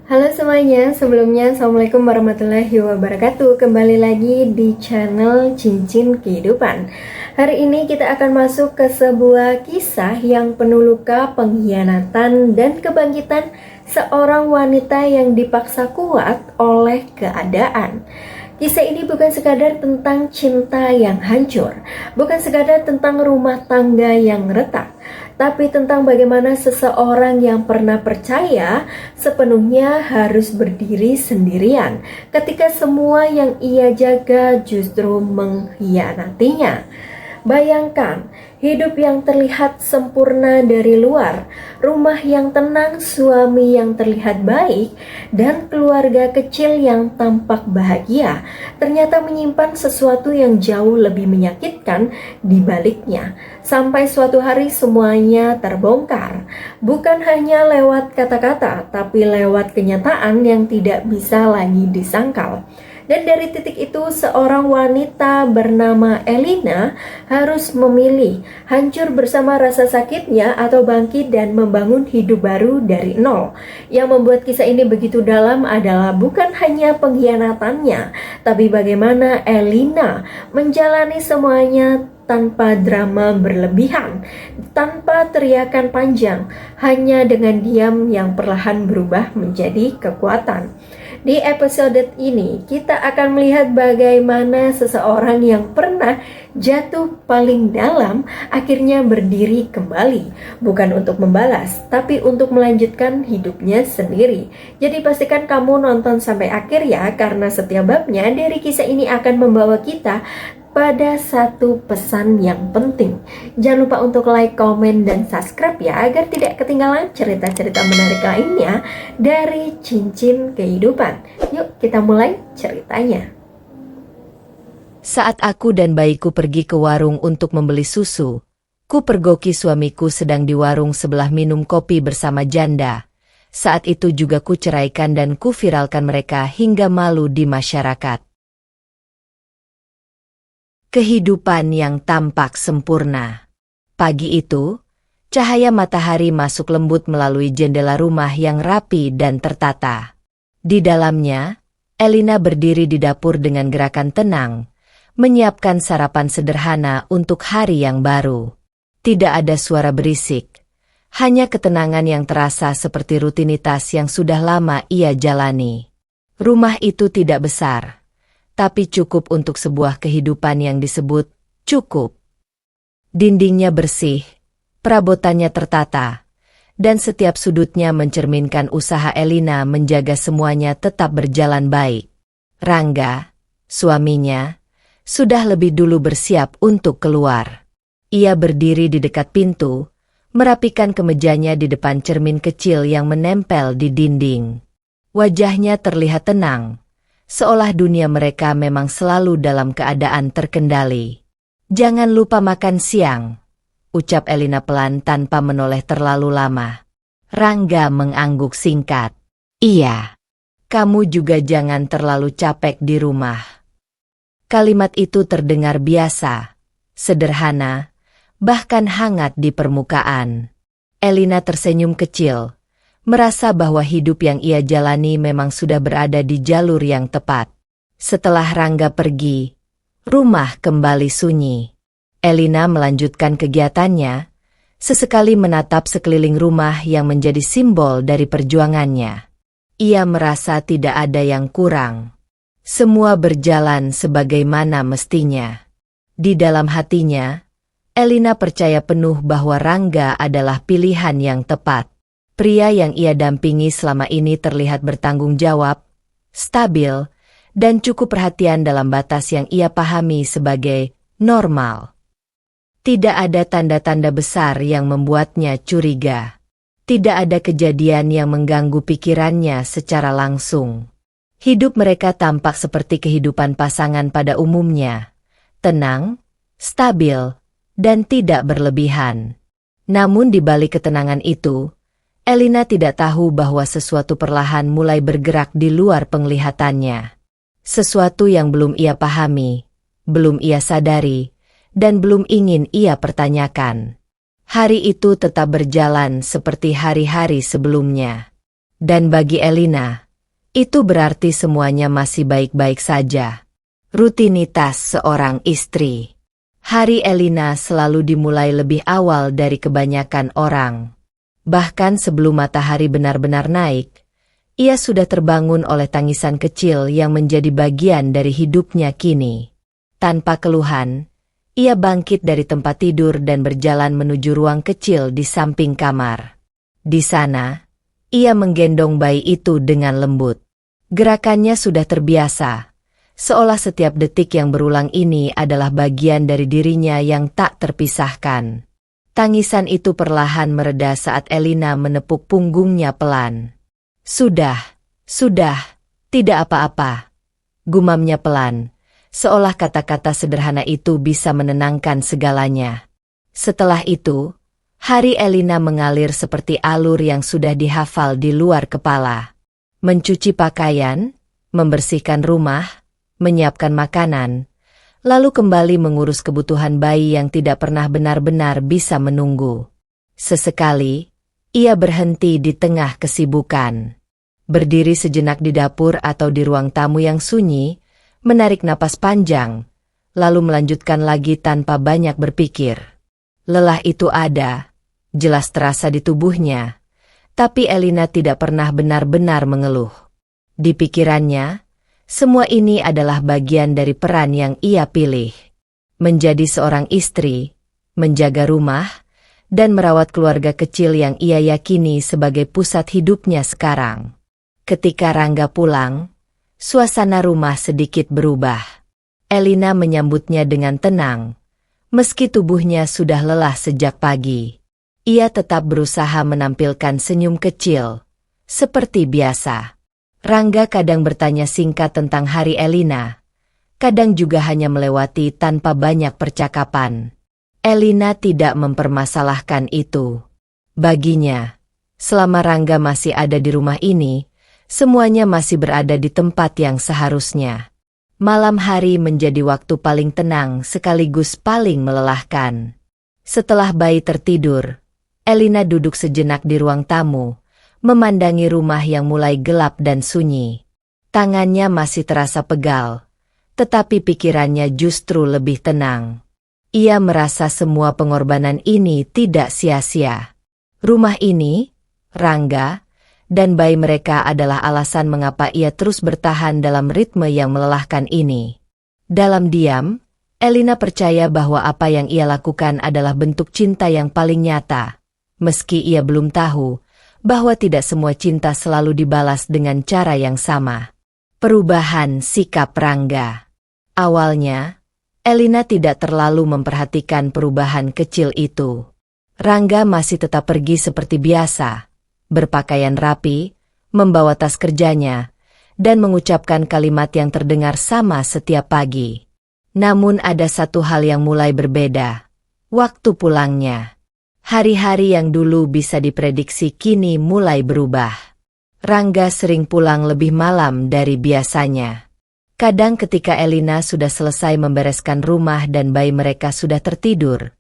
Halo semuanya, sebelumnya Assalamualaikum warahmatullahi wabarakatuh. Kembali lagi di channel Cincin Kehidupan. Hari ini kita akan masuk ke sebuah kisah yang penuh luka, pengkhianatan, dan kebangkitan seorang wanita yang dipaksa kuat oleh keadaan. Kisah ini bukan sekadar tentang cinta yang hancur, bukan sekadar tentang rumah tangga yang retak, tapi tentang bagaimana seseorang yang pernah percaya sepenuhnya harus berdiri sendirian ketika semua yang ia jaga justru mengkhianatinya. Bayangkan, hidup yang terlihat sempurna dari luar, rumah yang tenang, suami yang terlihat baik, dan keluarga kecil yang tampak bahagia, ternyata menyimpan sesuatu yang jauh lebih menyakitkan di baliknya. Sampai suatu hari semuanya terbongkar, bukan hanya lewat kata-kata, tapi lewat kenyataan yang tidak bisa lagi disangkal. Dan dari titik itu seorang wanita bernama Elina harus memilih hancur bersama rasa sakitnya atau bangkit dan membangun hidup baru dari nol. Yang membuat kisah ini begitu dalam adalah bukan hanya pengkhianatannya, tapi bagaimana Elina menjalani semuanya tanpa drama berlebihan, tanpa teriakan panjang, hanya dengan diam yang perlahan berubah menjadi kekuatan. Di episode ini kita akan melihat bagaimana seseorang yang pernah jatuh paling dalam akhirnya berdiri kembali, bukan untuk membalas, tapi untuk melanjutkan hidupnya sendiri. Jadi pastikan kamu nonton sampai akhir ya, karena setiap babnya dari kisah ini akan membawa kita pada satu pesan yang penting. Jangan lupa untuk like, komen, dan subscribe ya, agar tidak ketinggalan cerita-cerita menarik lainnya dari Cincin Kehidupan. Yuk kita mulai ceritanya. Saat aku dan bayiku pergi ke warung untuk membeli susu, ku pergoki suamiku sedang di warung sebelah minum kopi bersama janda. Saat itu juga ku ceraikan dan ku viralkan mereka hingga malu di masyarakat. Kehidupan yang tampak sempurna. Pagi itu, cahaya matahari masuk lembut melalui jendela rumah yang rapi dan tertata. Di dalamnya, Elina berdiri di dapur dengan gerakan tenang, menyiapkan sarapan sederhana untuk hari yang baru. Tidak ada suara berisik, hanya ketenangan yang terasa seperti rutinitas yang sudah lama ia jalani. Rumah itu tidak besar, tapi cukup untuk sebuah kehidupan yang disebut cukup. Dindingnya bersih, perabotannya tertata, dan setiap sudutnya mencerminkan usaha Elina menjaga semuanya tetap berjalan baik. Rangga, suaminya, sudah lebih dulu bersiap untuk keluar. Ia berdiri di dekat pintu, merapikan kemejanya di depan cermin kecil yang menempel di dinding. Wajahnya terlihat tenang, seolah dunia mereka memang selalu dalam keadaan terkendali. "Jangan lupa makan siang," ucap Elina pelan tanpa menoleh terlalu lama. Rangga mengangguk singkat. "Iya, kamu juga jangan terlalu capek di rumah." Kalimat itu terdengar biasa, sederhana, bahkan hangat di permukaan. Elina tersenyum kecil, merasa bahwa hidup yang ia jalani memang sudah berada di jalur yang tepat. Setelah Rangga pergi, rumah kembali sunyi. Elina melanjutkan kegiatannya, sesekali menatap sekeliling rumah yang menjadi simbol dari perjuangannya. Ia merasa tidak ada yang kurang. Semua berjalan sebagaimana mestinya. Di dalam hatinya, Elina percaya penuh bahwa Rangga adalah pilihan yang tepat. Pria yang ia dampingi selama ini terlihat bertanggung jawab, stabil, dan cukup perhatian dalam batas yang ia pahami sebagai normal. Tidak ada tanda-tanda besar yang membuatnya curiga. Tidak ada kejadian yang mengganggu pikirannya secara langsung. Hidup mereka tampak seperti kehidupan pasangan pada umumnya, tenang, stabil, dan tidak berlebihan. Namun di balik ketenangan itu, Elina tidak tahu bahwa sesuatu perlahan mulai bergerak di luar penglihatannya. Sesuatu yang belum ia pahami, belum ia sadari, dan belum ingin ia pertanyakan. Hari itu tetap berjalan seperti hari-hari sebelumnya. Dan bagi Elina, itu berarti semuanya masih baik-baik saja. Rutinitas seorang istri. Hari Elina selalu dimulai lebih awal dari kebanyakan orang. Bahkan sebelum matahari benar-benar naik, ia sudah terbangun oleh tangisan kecil yang menjadi bagian dari hidupnya kini. Tanpa keluhan, ia bangkit dari tempat tidur dan berjalan menuju ruang kecil di samping kamar. Di sana, ia menggendong bayi itu dengan lembut. Gerakannya sudah terbiasa, seolah setiap detik yang berulang ini adalah bagian dari dirinya yang tak terpisahkan. Tangisan itu perlahan mereda saat Elina menepuk punggungnya pelan. Sudah, tidak apa-apa, gumamnya pelan, seolah kata-kata sederhana itu bisa menenangkan segalanya. Setelah itu, hari Elina mengalir seperti alur yang sudah dihafal di luar kepala. Mencuci pakaian, membersihkan rumah, menyiapkan makanan, lalu kembali mengurus kebutuhan bayi yang tidak pernah benar-benar bisa menunggu. Sesekali, ia berhenti di tengah kesibukan. Berdiri sejenak di dapur atau di ruang tamu yang sunyi, menarik napas panjang, lalu melanjutkan lagi tanpa banyak berpikir. Lelah itu ada, jelas terasa di tubuhnya, tapi Elina tidak pernah benar-benar mengeluh. Di pikirannya, semua ini adalah bagian dari peran yang ia pilih. Menjadi seorang istri, menjaga rumah, dan merawat keluarga kecil yang ia yakini sebagai pusat hidupnya sekarang. Ketika Rangga pulang, suasana rumah sedikit berubah. Elina menyambutnya dengan tenang, meski tubuhnya sudah lelah sejak pagi. Ia tetap berusaha menampilkan senyum kecil, seperti biasa. Rangga kadang bertanya singkat tentang hari Elina, kadang juga hanya melewati tanpa banyak percakapan. Elina tidak mempermasalahkan itu. Baginya, selama Rangga masih ada di rumah ini, semuanya masih berada di tempat yang seharusnya. Malam hari menjadi waktu paling tenang sekaligus paling melelahkan. Setelah bayi tertidur, Elina duduk sejenak di ruang tamu, memandangi rumah yang mulai gelap dan sunyi. Tangannya masih terasa pegal, tetapi pikirannya justru lebih tenang. Ia merasa semua pengorbanan ini tidak sia-sia. Rumah ini, Rangga, dan bayi mereka adalah alasan mengapa ia terus bertahan dalam ritme yang melelahkan ini. Dalam diam, Elina percaya bahwa apa yang ia lakukan adalah bentuk cinta yang paling nyata, meski ia belum tahu bahwa tidak semua cinta selalu dibalas dengan cara yang sama. Perubahan sikap Rangga. Awalnya, Elina tidak terlalu memperhatikan perubahan kecil itu. Rangga masih tetap pergi seperti biasa, berpakaian rapi, membawa tas kerjanya, dan mengucapkan kalimat yang terdengar sama setiap pagi. Namun ada satu hal yang mulai berbeda. Waktu pulangnya. Hari-hari yang dulu bisa diprediksi kini mulai berubah. Rangga sering pulang lebih malam dari biasanya. Kadang ketika Elina sudah selesai membereskan rumah dan bayi mereka sudah tertidur,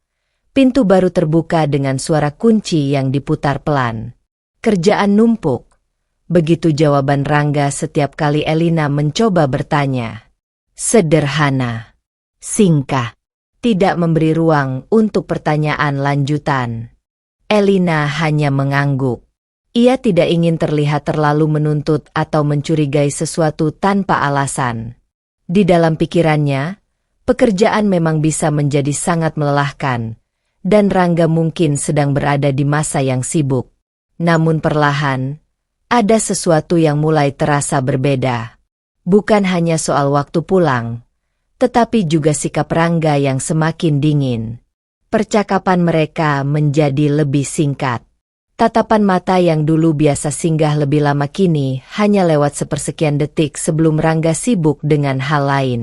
pintu baru terbuka dengan suara kunci yang diputar pelan. Kerjaan numpuk. Begitu jawaban Rangga setiap kali Elina mencoba bertanya. Sederhana. Singkat. Tidak memberi ruang untuk pertanyaan lanjutan. Elina hanya mengangguk. Ia tidak ingin terlihat terlalu menuntut atau mencurigai sesuatu tanpa alasan. Di dalam pikirannya, pekerjaan memang bisa menjadi sangat melelahkan, dan Rangga mungkin sedang berada di masa yang sibuk. Namun perlahan, ada sesuatu yang mulai terasa berbeda. Bukan hanya soal waktu pulang, tetapi juga sikap Rangga yang semakin dingin. Percakapan mereka menjadi lebih singkat. Tatapan mata yang dulu biasa singgah lebih lama kini hanya lewat sepersekian detik sebelum Rangga sibuk dengan hal lain.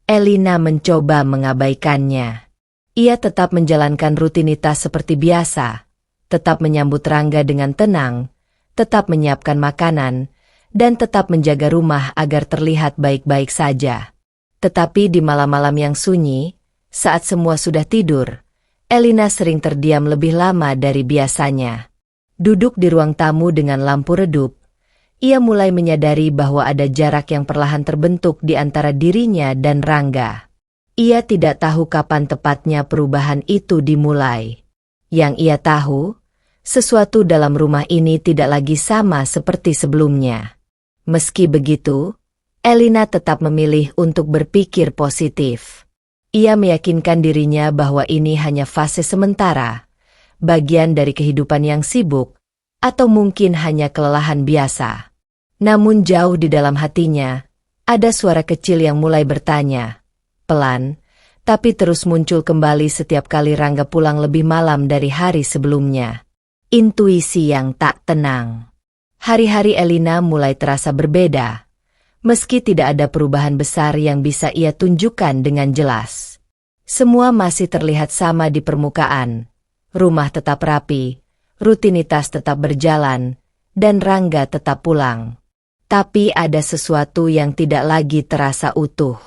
Elina mencoba mengabaikannya. Ia tetap menjalankan rutinitas seperti biasa, tetap menyambut Rangga dengan tenang, tetap menyiapkan makanan, dan tetap menjaga rumah agar terlihat baik-baik saja. Tetapi di malam-malam yang sunyi, saat semua sudah tidur, Elina sering terdiam lebih lama dari biasanya. Duduk di ruang tamu dengan lampu redup, ia mulai menyadari bahwa ada jarak yang perlahan terbentuk di antara dirinya dan Rangga. Ia tidak tahu kapan tepatnya perubahan itu dimulai. Yang ia tahu, sesuatu dalam rumah ini tidak lagi sama seperti sebelumnya. Meski begitu, Elina tetap memilih untuk berpikir positif. Ia meyakinkan dirinya bahwa ini hanya fase sementara, bagian dari kehidupan yang sibuk, atau mungkin hanya kelelahan biasa. Namun jauh di dalam hatinya, ada suara kecil yang mulai bertanya, pelan, tapi terus muncul kembali setiap kali Rangga pulang lebih malam dari hari sebelumnya. Intuisi yang tak tenang. Hari-hari Elina mulai terasa berbeda. Meski tidak ada perubahan besar yang bisa ia tunjukkan dengan jelas. Semua masih terlihat sama di permukaan. Rumah tetap rapi, rutinitas tetap berjalan, dan Rangga tetap pulang. Tapi ada sesuatu yang tidak lagi terasa utuh.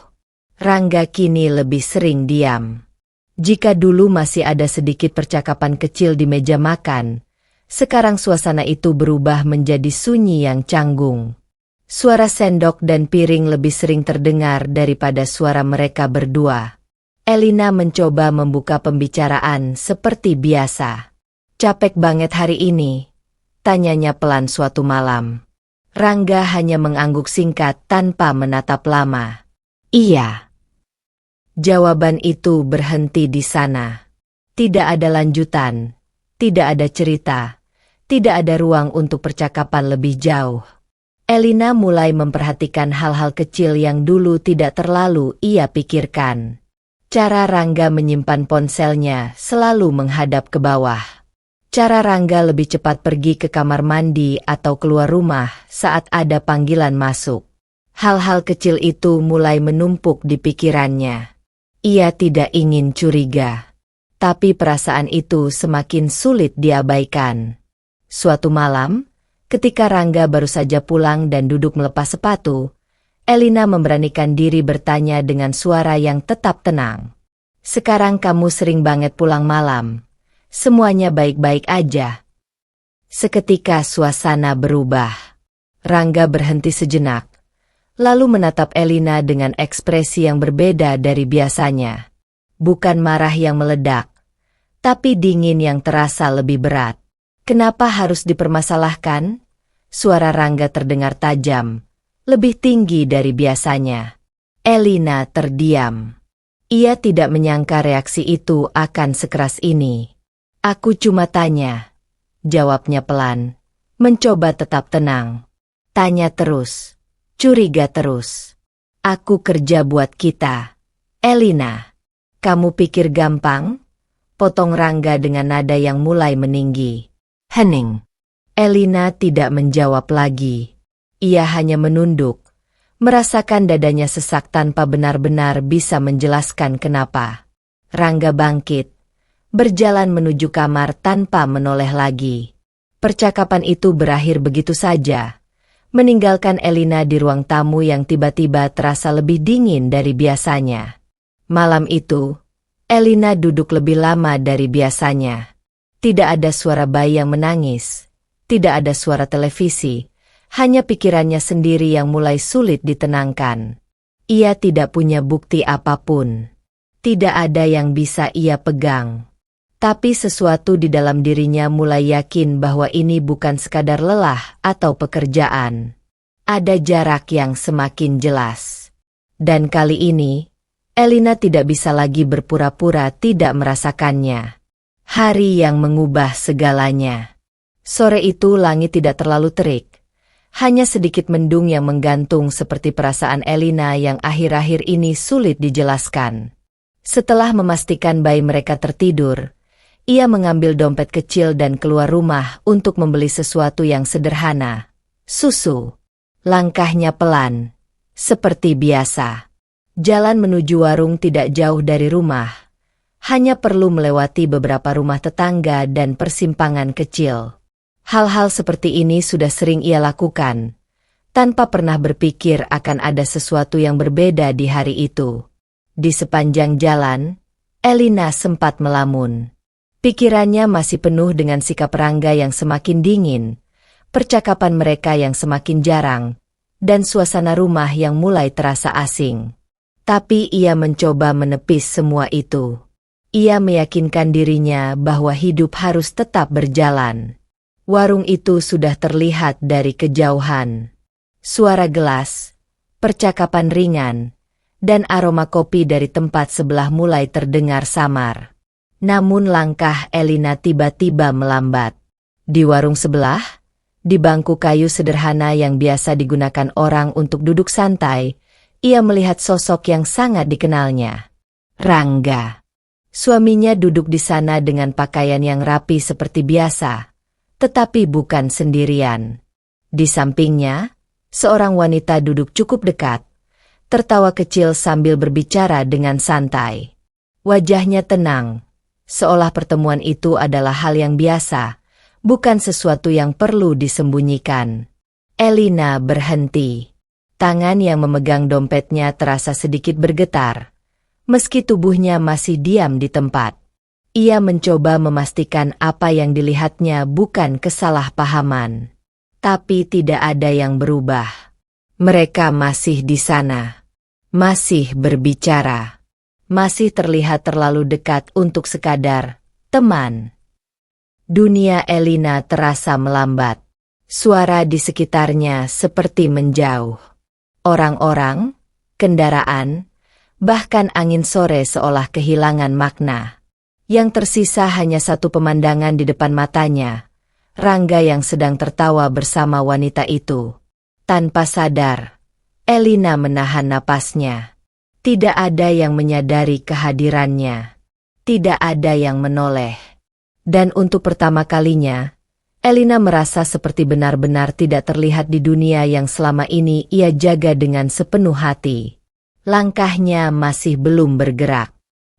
Rangga kini lebih sering diam. Jika dulu masih ada sedikit percakapan kecil di meja makan, sekarang suasana itu berubah menjadi sunyi yang canggung. Suara sendok dan piring lebih sering terdengar daripada suara mereka berdua. Elina mencoba membuka pembicaraan seperti biasa. "Capek banget hari ini?" tanyanya pelan suatu malam. Rangga hanya mengangguk singkat tanpa menatap lama. "Iya." Jawaban itu berhenti di sana. Tidak ada lanjutan, tidak ada cerita, tidak ada ruang untuk percakapan lebih jauh. Elina mulai memperhatikan hal-hal kecil yang dulu tidak terlalu ia pikirkan. Cara Rangga menyimpan ponselnya selalu menghadap ke bawah. Cara Rangga lebih cepat pergi ke kamar mandi atau keluar rumah saat ada panggilan masuk. Hal-hal kecil itu mulai menumpuk di pikirannya. Ia tidak ingin curiga. Tapi perasaan itu semakin sulit diabaikan. Suatu malam, ketika Rangga baru saja pulang dan duduk melepas sepatu, Elina memberanikan diri bertanya dengan suara yang tetap tenang. "Sekarang kamu sering banget pulang malam. Semuanya baik-baik aja?" Seketika suasana berubah. Rangga berhenti sejenak, lalu menatap Elina dengan ekspresi yang berbeda dari biasanya. Bukan marah yang meledak, tapi dingin yang terasa lebih berat. "Kenapa harus dipermasalahkan?" Suara Rangga terdengar tajam, lebih tinggi dari biasanya. Elina terdiam. Ia tidak menyangka reaksi itu akan sekeras ini. "Aku cuma tanya," jawabnya pelan, mencoba tetap tenang. "Tanya terus, curiga terus. Aku kerja buat kita. Elina, kamu pikir gampang?" Potong Rangga dengan nada yang mulai meninggi. "Hening." Elina tidak menjawab lagi. Ia hanya menunduk, merasakan dadanya sesak tanpa benar-benar bisa menjelaskan kenapa. Rangga bangkit, berjalan menuju kamar tanpa menoleh lagi. Percakapan itu berakhir begitu saja, meninggalkan Elina di ruang tamu yang tiba-tiba terasa lebih dingin dari biasanya. Malam itu, Elina duduk lebih lama dari biasanya. Tidak ada suara bayi yang menangis, tidak ada suara televisi, hanya pikirannya sendiri yang mulai sulit ditenangkan. Ia tidak punya bukti apapun. Tidak ada yang bisa ia pegang. Tapi sesuatu di dalam dirinya mulai yakin bahwa ini bukan sekadar lelah atau pekerjaan. Ada jarak yang semakin jelas. Dan kali ini, Elina tidak bisa lagi berpura-pura tidak merasakannya. Hari yang mengubah segalanya. Sore itu langit tidak terlalu terik. Hanya sedikit mendung yang menggantung seperti perasaan Elina yang akhir-akhir ini sulit dijelaskan. Setelah memastikan bayi mereka tertidur, ia mengambil dompet kecil dan keluar rumah untuk membeli sesuatu yang sederhana. Susu. Langkahnya pelan, seperti biasa. Jalan menuju warung tidak jauh dari rumah. Hanya perlu melewati beberapa rumah tetangga dan persimpangan kecil. Hal-hal seperti ini sudah sering ia lakukan, tanpa pernah berpikir akan ada sesuatu yang berbeda di hari itu. Di sepanjang jalan, Elina sempat melamun. Pikirannya masih penuh dengan sikap Rangga yang semakin dingin, percakapan mereka yang semakin jarang, dan suasana rumah yang mulai terasa asing. Tapi ia mencoba menepis semua itu. Ia meyakinkan dirinya bahwa hidup harus tetap berjalan. Warung itu sudah terlihat dari kejauhan. Suara gelas, percakapan ringan, dan aroma kopi dari tempat sebelah mulai terdengar samar. Namun langkah Elina tiba-tiba melambat. Di warung sebelah, di bangku kayu sederhana yang biasa digunakan orang untuk duduk santai, ia melihat sosok yang sangat dikenalnya. Rangga. Suaminya duduk di sana dengan pakaian yang rapi seperti biasa, tetapi bukan sendirian. Di sampingnya, seorang wanita duduk cukup dekat, tertawa kecil sambil berbicara dengan santai. Wajahnya tenang, seolah pertemuan itu adalah hal yang biasa, bukan sesuatu yang perlu disembunyikan. Elina berhenti. Tangan yang memegang dompetnya terasa sedikit bergetar, meski tubuhnya masih diam di tempat. Ia mencoba memastikan apa yang dilihatnya bukan kesalahpahaman. Tapi tidak ada yang berubah. Mereka masih di sana. Masih berbicara. Masih terlihat terlalu dekat untuk sekadar teman. Dunia Elina terasa melambat. Suara di sekitarnya seperti menjauh. Orang-orang, kendaraan, bahkan angin sore seolah kehilangan makna. Yang tersisa hanya satu pemandangan di depan matanya, Rangga yang sedang tertawa bersama wanita itu. Tanpa sadar, Elina menahan napasnya. Tidak ada yang menyadari kehadirannya. Tidak ada yang menoleh. Dan untuk pertama kalinya, Elina merasa seperti benar-benar tidak terlihat di dunia yang selama ini ia jaga dengan sepenuh hati. Langkahnya masih belum bergerak.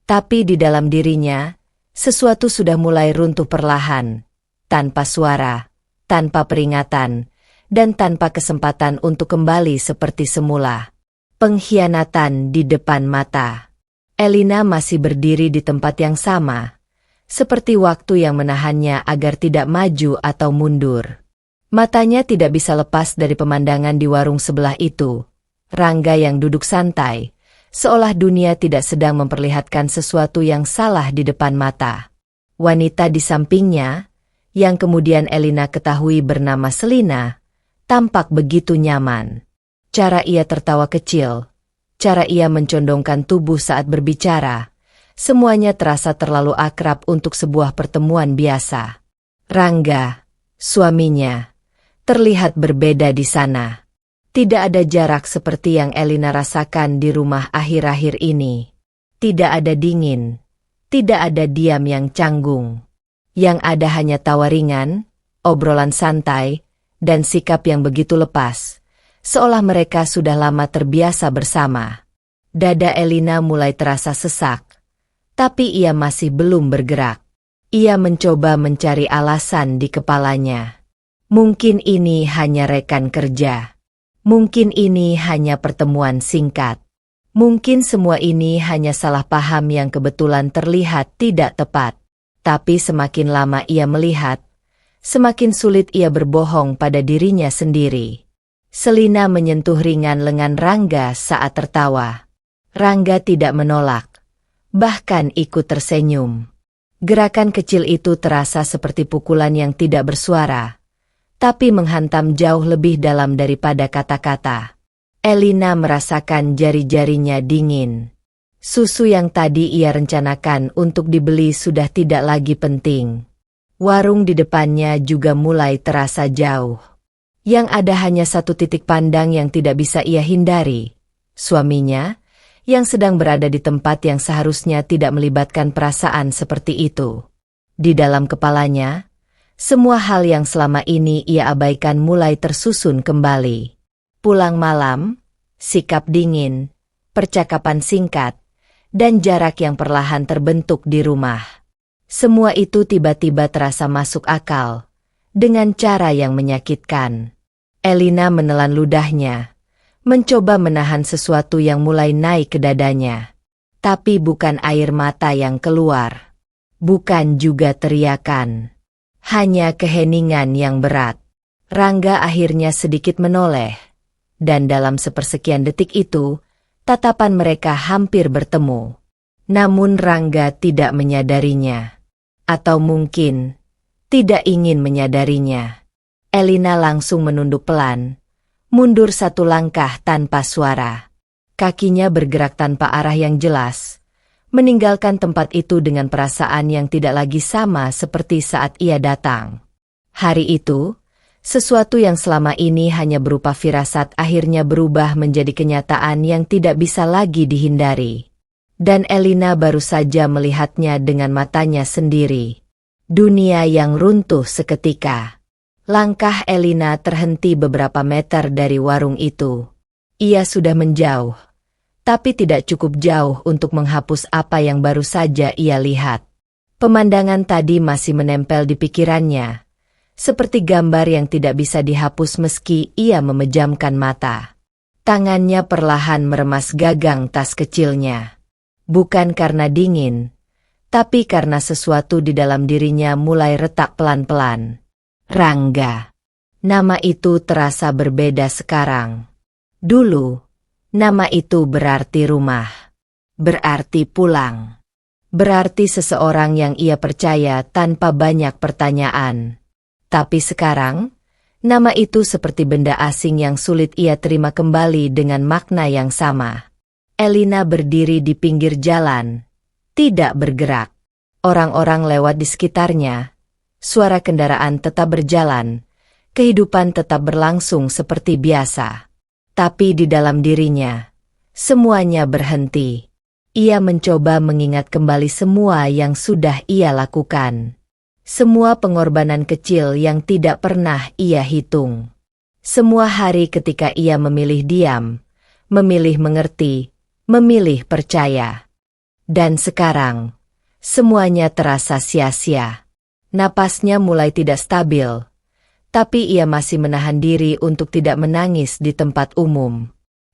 Tapi di dalam dirinya, sesuatu sudah mulai runtuh perlahan. Tanpa suara, tanpa peringatan, dan tanpa kesempatan untuk kembali seperti semula. Pengkhianatan di depan mata. Elina masih berdiri di tempat yang sama, seperti waktu yang menahannya agar tidak maju atau mundur. Matanya tidak bisa lepas dari pemandangan di warung sebelah itu. Rangga yang duduk santai, seolah dunia tidak sedang memperlihatkan sesuatu yang salah di depan mata. Wanita di sampingnya, yang kemudian Elina ketahui bernama Selina, tampak begitu nyaman. Cara ia tertawa kecil, cara ia mencondongkan tubuh saat berbicara, semuanya terasa terlalu akrab untuk sebuah pertemuan biasa. Rangga, suaminya, terlihat berbeda di sana. Tidak ada jarak seperti yang Elina rasakan di rumah akhir-akhir ini. Tidak ada dingin, tidak ada diam yang canggung. Yang ada hanya tawa ringan, obrolan santai, dan sikap yang begitu lepas, seolah mereka sudah lama terbiasa bersama. Dada Elina mulai terasa sesak. Tapi ia masih belum bergerak. Ia mencoba mencari alasan di kepalanya. Mungkin ini hanya rekan kerja. Mungkin ini hanya pertemuan singkat. Mungkin semua ini hanya salah paham yang kebetulan terlihat tidak tepat. Tapi semakin lama ia melihat, semakin sulit ia berbohong pada dirinya sendiri. Selina menyentuh ringan lengan Rangga saat tertawa. Rangga tidak menolak. Bahkan ikut tersenyum. Gerakan kecil itu terasa seperti pukulan yang tidak bersuara, tapi menghantam jauh lebih dalam daripada kata-kata. Elina merasakan jari-jarinya dingin. Susu yang tadi ia rencanakan untuk dibeli sudah tidak lagi penting. Warung di depannya juga mulai terasa jauh. Yang ada hanya satu titik pandang yang tidak bisa ia hindari. Suaminya, yang sedang berada di tempat yang seharusnya tidak melibatkan perasaan seperti itu. Di dalam kepalanya, semua hal yang selama ini ia abaikan mulai tersusun kembali. Pulang malam, sikap dingin, percakapan singkat, dan jarak yang perlahan terbentuk di rumah. Semua itu tiba-tiba terasa masuk akal, dengan cara yang menyakitkan. Elina menelan ludahnya, mencoba menahan sesuatu yang mulai naik ke dadanya. Tapi bukan air mata yang keluar. Bukan juga teriakan. Hanya keheningan yang berat. Rangga akhirnya sedikit menoleh, dan dalam sepersekian detik itu, tatapan mereka hampir bertemu. Namun Rangga tidak menyadarinya. Atau mungkin, tidak ingin menyadarinya. Elina langsung menunduk pelan, mundur satu langkah tanpa suara. Kakinya bergerak tanpa arah yang jelas, meninggalkan tempat itu dengan perasaan yang tidak lagi sama seperti saat ia datang. Hari itu, sesuatu yang selama ini hanya berupa firasat akhirnya berubah menjadi kenyataan yang tidak bisa lagi dihindari. Dan Elina baru saja melihatnya dengan matanya sendiri. Dunia yang runtuh seketika. Langkah Elina terhenti beberapa meter dari warung itu. Ia sudah menjauh, tapi tidak cukup jauh untuk menghapus apa yang baru saja ia lihat. Pemandangan tadi masih menempel di pikirannya, seperti gambar yang tidak bisa dihapus meski ia memejamkan mata. Tangannya perlahan meremas gagang tas kecilnya. Bukan karena dingin, tapi karena sesuatu di dalam dirinya mulai retak pelan-pelan. Rangga. Nama itu terasa berbeda sekarang. Dulu, nama itu berarti rumah. Berarti pulang. Berarti seseorang yang ia percaya tanpa banyak pertanyaan. Tapi sekarang, nama itu seperti benda asing yang sulit ia terima kembali dengan makna yang sama. Elina berdiri di pinggir jalan, tidak bergerak. Orang-orang lewat di sekitarnya, suara kendaraan tetap berjalan, kehidupan tetap berlangsung seperti biasa. Tapi di dalam dirinya, semuanya berhenti. Ia mencoba mengingat kembali semua yang sudah ia lakukan. Semua pengorbanan kecil yang tidak pernah ia hitung. Semua hari ketika ia memilih diam, memilih mengerti, memilih percaya. Dan sekarang, semuanya terasa sia-sia. Napasnya mulai tidak stabil, tapi ia masih menahan diri untuk tidak menangis di tempat umum.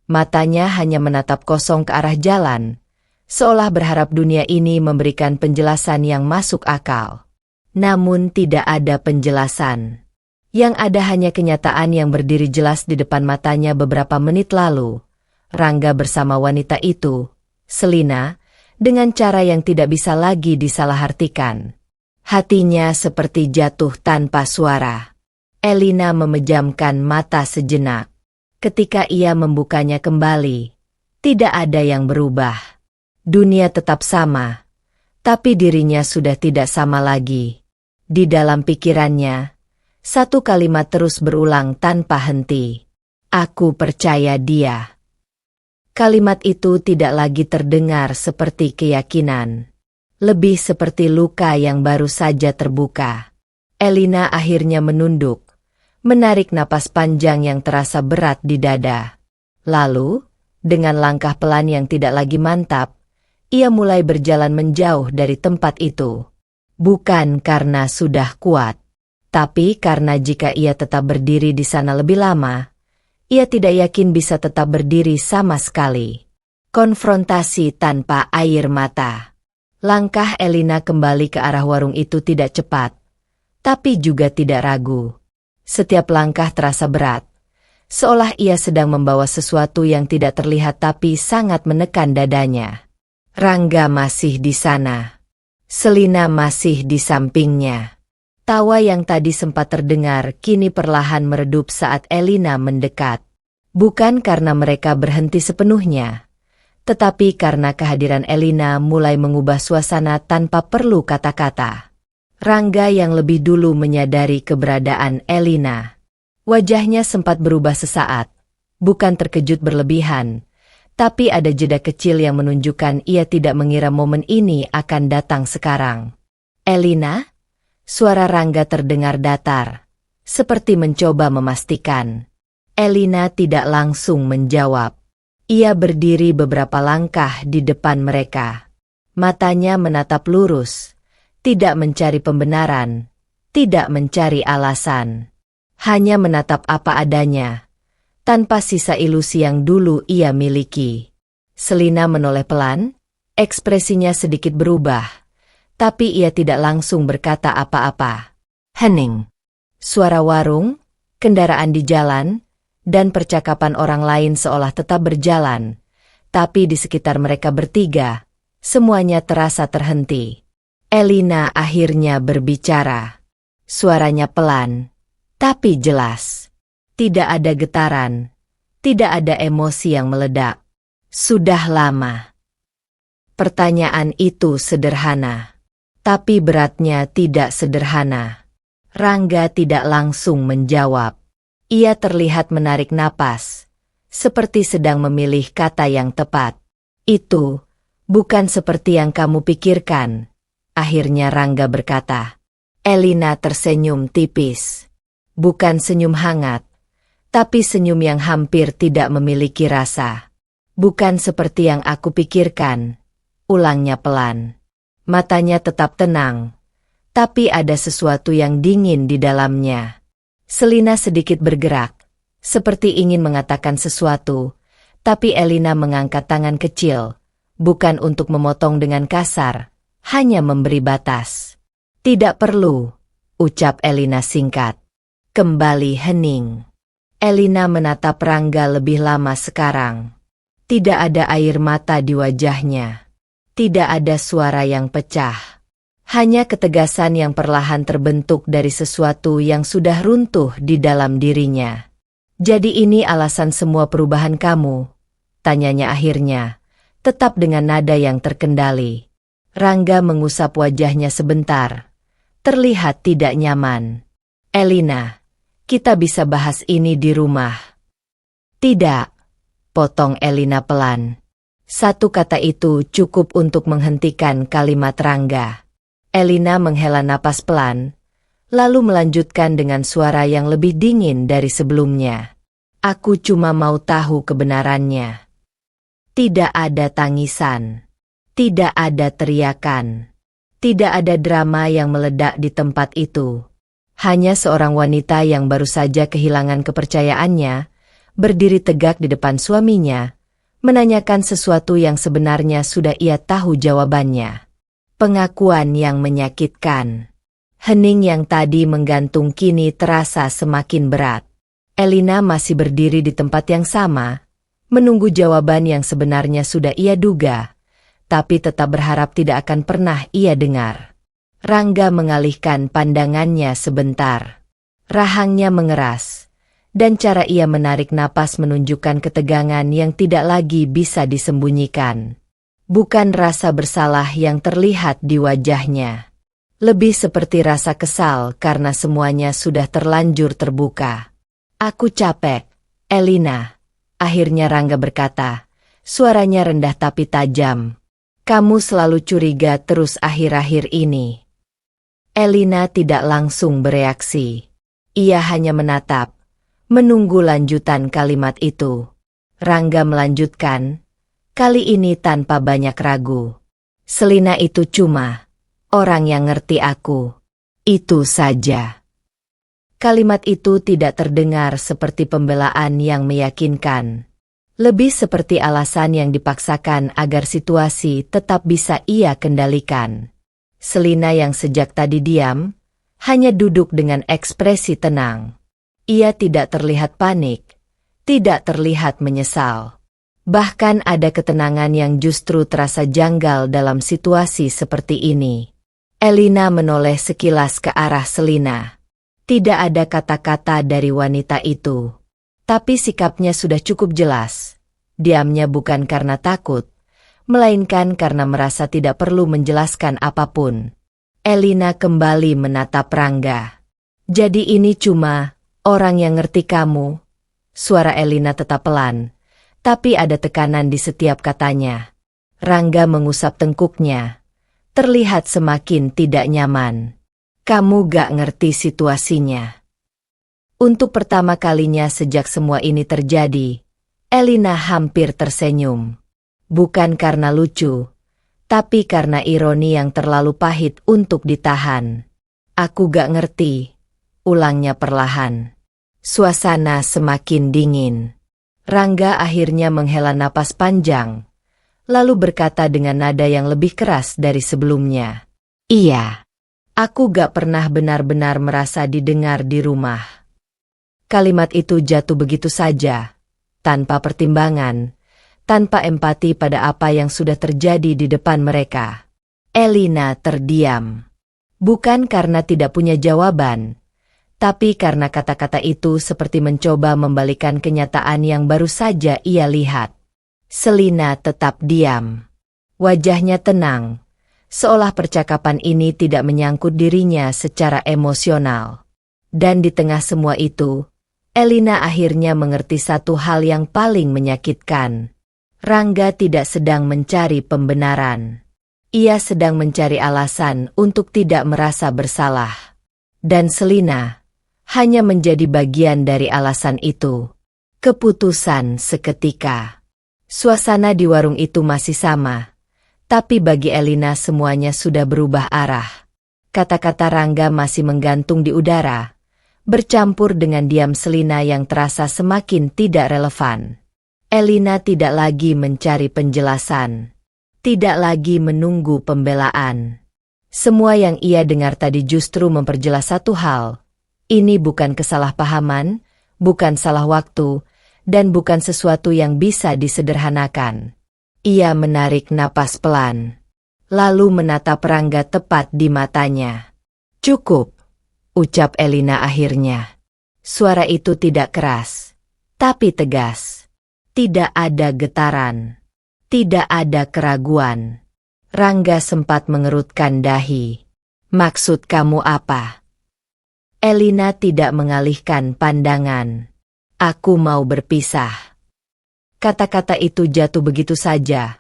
Matanya hanya menatap kosong ke arah jalan, seolah berharap dunia ini memberikan penjelasan yang masuk akal. Namun tidak ada penjelasan. Yang ada hanya kenyataan yang berdiri jelas di depan matanya beberapa menit lalu. Rangga bersama wanita itu, Selina, dengan cara yang tidak bisa lagi disalahartikan. Hatinya seperti jatuh tanpa suara. Elina memejamkan mata sejenak. Ketika ia membukanya kembali, tidak ada yang berubah. Dunia tetap sama, tapi dirinya sudah tidak sama lagi. Di dalam pikirannya, satu kalimat terus berulang tanpa henti. Aku percaya dia. Kalimat itu tidak lagi terdengar seperti keyakinan. Lebih seperti luka yang baru saja terbuka. Elina akhirnya menunduk, menarik napas panjang yang terasa berat di dada. Lalu, dengan langkah pelan yang tidak lagi mantap, ia mulai berjalan menjauh dari tempat itu. Bukan karena sudah kuat, tapi karena jika ia tetap berdiri di sana lebih lama, ia tidak yakin bisa tetap berdiri sama sekali. Konfrontasi tanpa air mata. Langkah Elina kembali ke arah warung itu tidak cepat, tapi juga tidak ragu. Setiap langkah terasa berat, seolah ia sedang membawa sesuatu yang tidak terlihat tapi sangat menekan dadanya. Rangga masih di sana. Selina masih di sampingnya. Tawa yang tadi sempat terdengar kini perlahan meredup saat Elina mendekat. Bukan karena mereka berhenti sepenuhnya, tetapi karena kehadiran Elina mulai mengubah suasana tanpa perlu kata-kata. Rangga yang lebih dulu menyadari keberadaan Elina. Wajahnya sempat berubah sesaat, bukan terkejut berlebihan, tapi ada jeda kecil yang menunjukkan ia tidak mengira momen ini akan datang sekarang. Elina? Suara Rangga terdengar datar, seperti mencoba memastikan. Elina tidak langsung menjawab. Ia berdiri beberapa langkah di depan mereka. Matanya menatap lurus, tidak mencari pembenaran, tidak mencari alasan. Hanya menatap apa adanya, tanpa sisa ilusi yang dulu ia miliki. Selina menoleh pelan, ekspresinya sedikit berubah, tapi ia tidak langsung berkata apa-apa. Hening. Suara warung, kendaraan di jalan, dan percakapan orang lain seolah tetap berjalan. Tapi di sekitar mereka bertiga, semuanya terasa terhenti. Elina akhirnya berbicara. Suaranya pelan, tapi jelas. Tidak ada getaran, tidak ada emosi yang meledak. Sudah lama. Pertanyaan itu sederhana, tapi beratnya tidak sederhana. Rangga tidak langsung menjawab. Ia terlihat menarik napas, seperti sedang memilih kata yang tepat. Itu bukan seperti yang kamu pikirkan, akhirnya Rangga berkata. Elina tersenyum tipis. Bukan senyum hangat, tapi senyum yang hampir tidak memiliki rasa. Bukan seperti yang aku pikirkan, ulangnya pelan. Matanya tetap tenang, tapi ada sesuatu yang dingin di dalamnya. Selina sedikit bergerak, seperti ingin mengatakan sesuatu, tapi Elina mengangkat tangan kecil, bukan untuk memotong dengan kasar, hanya memberi batas. Tidak perlu, ucap Elina singkat. Kembali hening. Elina menatap Rangga lebih lama sekarang. Tidak ada air mata di wajahnya. Tidak ada suara yang pecah. Hanya ketegasan yang perlahan terbentuk dari sesuatu yang sudah runtuh di dalam dirinya. Jadi ini alasan semua perubahan kamu? Tanyanya akhirnya, tetap dengan nada yang terkendali. Rangga mengusap wajahnya sebentar. Terlihat tidak nyaman. Elina, kita bisa bahas ini di rumah. Tidak, potong Elina pelan. Satu kata itu cukup untuk menghentikan kalimat Rangga. Elina menghela napas pelan, lalu melanjutkan dengan suara yang lebih dingin dari sebelumnya. Aku cuma mau tahu kebenarannya. Tidak ada tangisan. Tidak ada teriakan. Tidak ada drama yang meledak di tempat itu. Hanya seorang wanita yang baru saja kehilangan kepercayaannya, berdiri tegak di depan suaminya, menanyakan sesuatu yang sebenarnya sudah ia tahu jawabannya. Pengakuan yang menyakitkan. Hening yang tadi menggantung kini terasa semakin berat. Elina masih berdiri di tempat yang sama, menunggu jawaban yang sebenarnya sudah ia duga, tapi tetap berharap tidak akan pernah ia dengar. Rangga mengalihkan pandangannya sebentar. Rahangnya mengeras, dan cara ia menarik napas menunjukkan ketegangan yang tidak lagi bisa disembunyikan. Bukan rasa bersalah yang terlihat di wajahnya. Lebih seperti rasa kesal karena semuanya sudah terlanjur terbuka. Aku capek, Elina, akhirnya Rangga berkata, suaranya rendah tapi tajam. Kamu selalu curiga terus akhir-akhir ini. Elina tidak langsung bereaksi. Ia hanya menatap, menunggu lanjutan kalimat itu. Rangga melanjutkan, kali ini tanpa banyak ragu. Selina itu cuma orang yang ngerti aku. Itu saja. Kalimat itu tidak terdengar seperti pembelaan yang meyakinkan. Lebih seperti alasan yang dipaksakan agar situasi tetap bisa ia kendalikan. Selina yang sejak tadi diam, hanya duduk dengan ekspresi tenang. Ia tidak terlihat panik, tidak terlihat menyesal. Bahkan ada ketenangan yang justru terasa janggal dalam situasi seperti ini. Elina menoleh sekilas ke arah Selina. Tidak ada kata-kata dari wanita itu. Tapi sikapnya sudah cukup jelas. Diamnya bukan karena takut, melainkan karena merasa tidak perlu menjelaskan apapun. Elina kembali menatap Rangga. Jadi ini cuma orang yang ngerti kamu. Suara Elina tetap pelan, tapi ada tekanan di setiap katanya. Rangga mengusap tengkuknya. Terlihat semakin tidak nyaman. Kamu gak ngerti situasinya. Untuk pertama kalinya sejak semua ini terjadi, Elina hampir tersenyum. Bukan karena lucu, tapi karena ironi yang terlalu pahit untuk ditahan. Aku gak ngerti, ulangnya perlahan. Suasana semakin dingin. Rangga akhirnya menghela napas panjang, lalu berkata dengan nada yang lebih keras dari sebelumnya. Iya, aku gak pernah benar-benar merasa didengar di rumah. Kalimat itu jatuh begitu saja, tanpa pertimbangan, tanpa empati pada apa yang sudah terjadi di depan mereka. Elina terdiam. Bukan karena tidak punya jawaban, tapi karena kata-kata itu seperti mencoba membalikan kenyataan yang baru saja ia lihat. Selina tetap diam. Wajahnya tenang, seolah percakapan ini tidak menyangkut dirinya secara emosional. Dan di tengah semua itu, Elina akhirnya mengerti satu hal yang paling menyakitkan. Rangga tidak sedang mencari pembenaran. Ia sedang mencari alasan untuk tidak merasa bersalah. Dan Selina hanya menjadi bagian dari alasan itu. Keputusan seketika. Suasana di warung itu masih sama. Tapi bagi Elina semuanya sudah berubah arah. Kata-kata Rangga masih menggantung di udara, bercampur dengan diam Selina yang terasa semakin tidak relevan. Elina tidak lagi mencari penjelasan, tidak lagi menunggu pembelaan. Semua yang ia dengar tadi justru memperjelas satu hal. Ini bukan kesalahpahaman, bukan salah waktu, dan bukan sesuatu yang bisa disederhanakan. Ia menarik napas pelan, lalu menatap Rangga tepat di matanya. "Cukup," ucap Elina akhirnya. Suara itu tidak keras, tapi tegas. Tidak ada getaran, tidak ada keraguan. Rangga sempat mengerutkan dahi. "Maksud kamu apa?" Elina tidak mengalihkan pandangan. "Aku mau berpisah." Kata-kata itu jatuh begitu saja,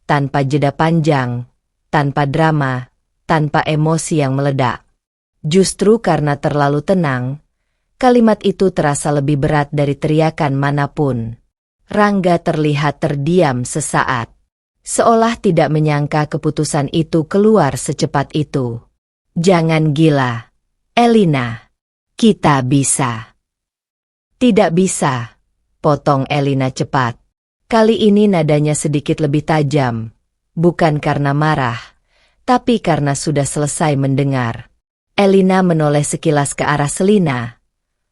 tanpa jeda panjang, tanpa drama, tanpa emosi yang meledak. Justru karena terlalu tenang, kalimat itu terasa lebih berat dari teriakan manapun. Rangga terlihat terdiam sesaat, seolah tidak menyangka keputusan itu keluar secepat itu. "Jangan gila, Elina. Kita bisa." "Tidak bisa," potong Elina cepat. Kali ini nadanya sedikit lebih tajam, bukan karena marah, tapi karena sudah selesai mendengar. Elina menoleh sekilas ke arah Selina,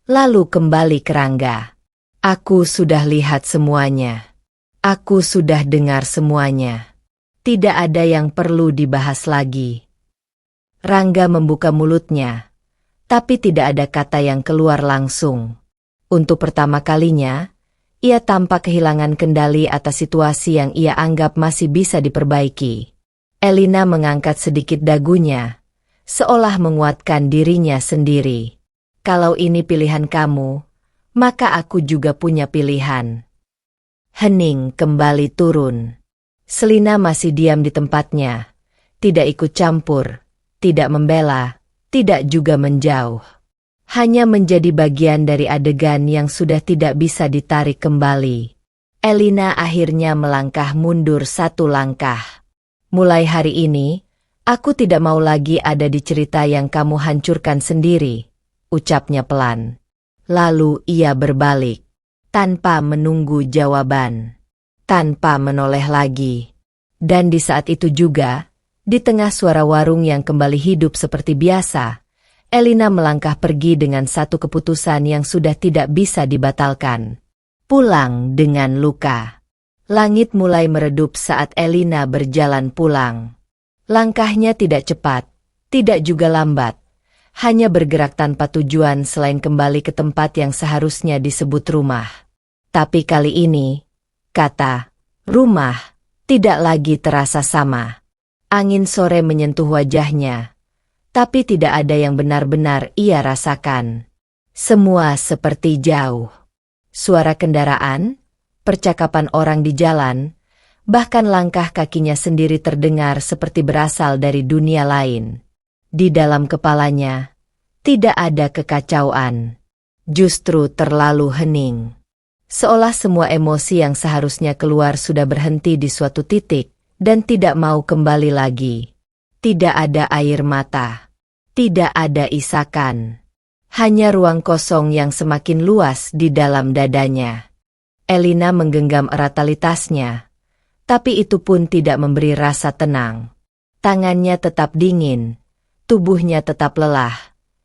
lalu kembali ke Rangga. "Aku sudah lihat semuanya. Aku sudah dengar semuanya. Tidak ada yang perlu dibahas lagi." Rangga membuka mulutnya, tapi tidak ada kata yang keluar langsung. Untuk pertama kalinya, ia tampak kehilangan kendali atas situasi yang ia anggap masih bisa diperbaiki. Elina mengangkat sedikit dagunya, seolah menguatkan dirinya sendiri. "Kalau ini pilihan kamu, maka aku juga punya pilihan." Hening kembali turun. Selina masih diam di tempatnya, tidak ikut campur, tidak membela, tidak juga menjauh. Hanya menjadi bagian dari adegan yang sudah tidak bisa ditarik kembali. Elina akhirnya melangkah mundur satu langkah. "Mulai hari ini, aku tidak mau lagi ada di cerita yang kamu hancurkan sendiri," ucapnya pelan. Lalu ia berbalik, tanpa menunggu jawaban, tanpa menoleh lagi. Dan di saat itu juga, di tengah suara warung yang kembali hidup seperti biasa, Elina melangkah pergi dengan satu keputusan yang sudah tidak bisa dibatalkan. Pulang dengan luka. Langit mulai meredup saat Elina berjalan pulang. Langkahnya tidak cepat, tidak juga lambat. Hanya bergerak tanpa tujuan selain kembali ke tempat yang seharusnya disebut rumah. Tapi kali ini, kata rumah tidak lagi terasa sama. Angin sore menyentuh wajahnya, tapi tidak ada yang benar-benar ia rasakan. Semua seperti jauh. Suara kendaraan, percakapan orang di jalan, bahkan langkah kakinya sendiri terdengar seperti berasal dari dunia lain. Di dalam kepalanya, tidak ada kekacauan. Justru terlalu hening. Seolah semua emosi yang seharusnya keluar sudah berhenti di suatu titik dan tidak mau kembali lagi. Tidak ada air mata. Tidak ada isakan. Hanya ruang kosong yang semakin luas di dalam dadanya. Elina menggenggam erat tali tasnya, tapi itu pun tidak memberi rasa tenang. Tangannya tetap dingin, tubuhnya tetap lelah,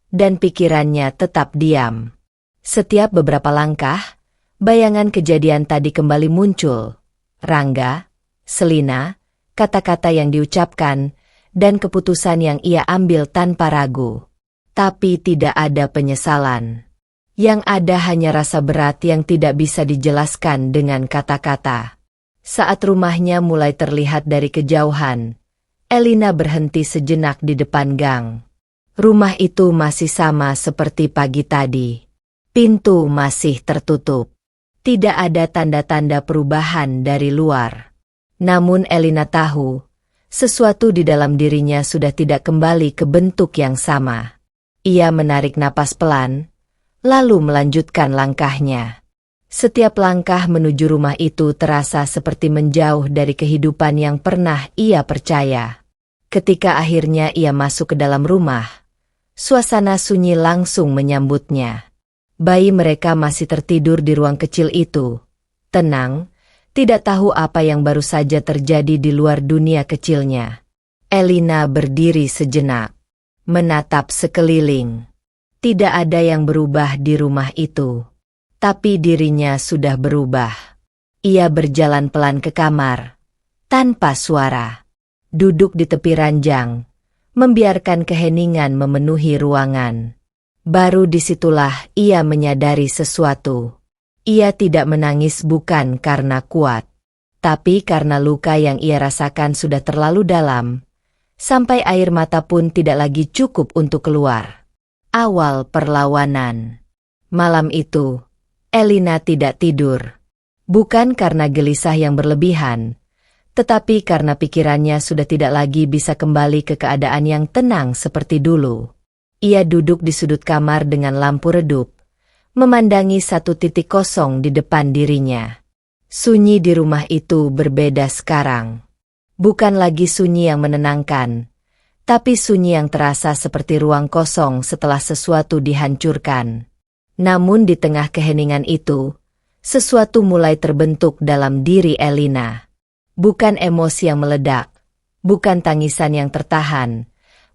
dan pikirannya tetap diam. Setiap beberapa langkah, bayangan kejadian tadi kembali muncul. Rangga, Selina, kata-kata yang diucapkan, dan keputusan yang ia ambil tanpa ragu. Tapi tidak ada penyesalan. Yang ada hanya rasa berat yang tidak bisa dijelaskan dengan kata-kata. Saat rumahnya mulai terlihat dari kejauhan, Elina berhenti sejenak di depan gang. Rumah itu masih sama seperti pagi tadi. Pintu masih tertutup. Tidak ada tanda-tanda perubahan dari luar. Namun Elina tahu, sesuatu di dalam dirinya sudah tidak kembali ke bentuk yang sama. Ia menarik napas pelan, lalu melanjutkan langkahnya. Setiap langkah menuju rumah itu terasa seperti menjauh dari kehidupan yang pernah ia percaya. Ketika akhirnya ia masuk ke dalam rumah, suasana sunyi langsung menyambutnya. Bayi mereka masih tertidur di ruang kecil itu, tenang, tidak tahu apa yang baru saja terjadi di luar dunia kecilnya. Elina berdiri sejenak, menatap sekeliling. Tidak ada yang berubah di rumah itu, tapi dirinya sudah berubah. Ia berjalan pelan ke kamar, tanpa suara. Duduk di tepi ranjang, membiarkan keheningan memenuhi ruangan. Baru disitulah ia menyadari sesuatu. Ia tidak menangis bukan karena kuat, tapi karena luka yang ia rasakan sudah terlalu dalam, sampai air mata pun tidak lagi cukup untuk keluar. Awal perlawanan. Malam itu, Elina tidak tidur. Bukan karena gelisah yang berlebihan, tetapi karena pikirannya sudah tidak lagi bisa kembali ke keadaan yang tenang seperti dulu. Ia duduk di sudut kamar dengan lampu redup, memandangi satu titik kosong di depan dirinya. Sunyi di rumah itu berbeda sekarang. Bukan lagi sunyi yang menenangkan, tapi sunyi yang terasa seperti ruang kosong setelah sesuatu dihancurkan. Namun di tengah keheningan itu, sesuatu mulai terbentuk dalam diri Elina. Bukan emosi yang meledak, bukan tangisan yang tertahan,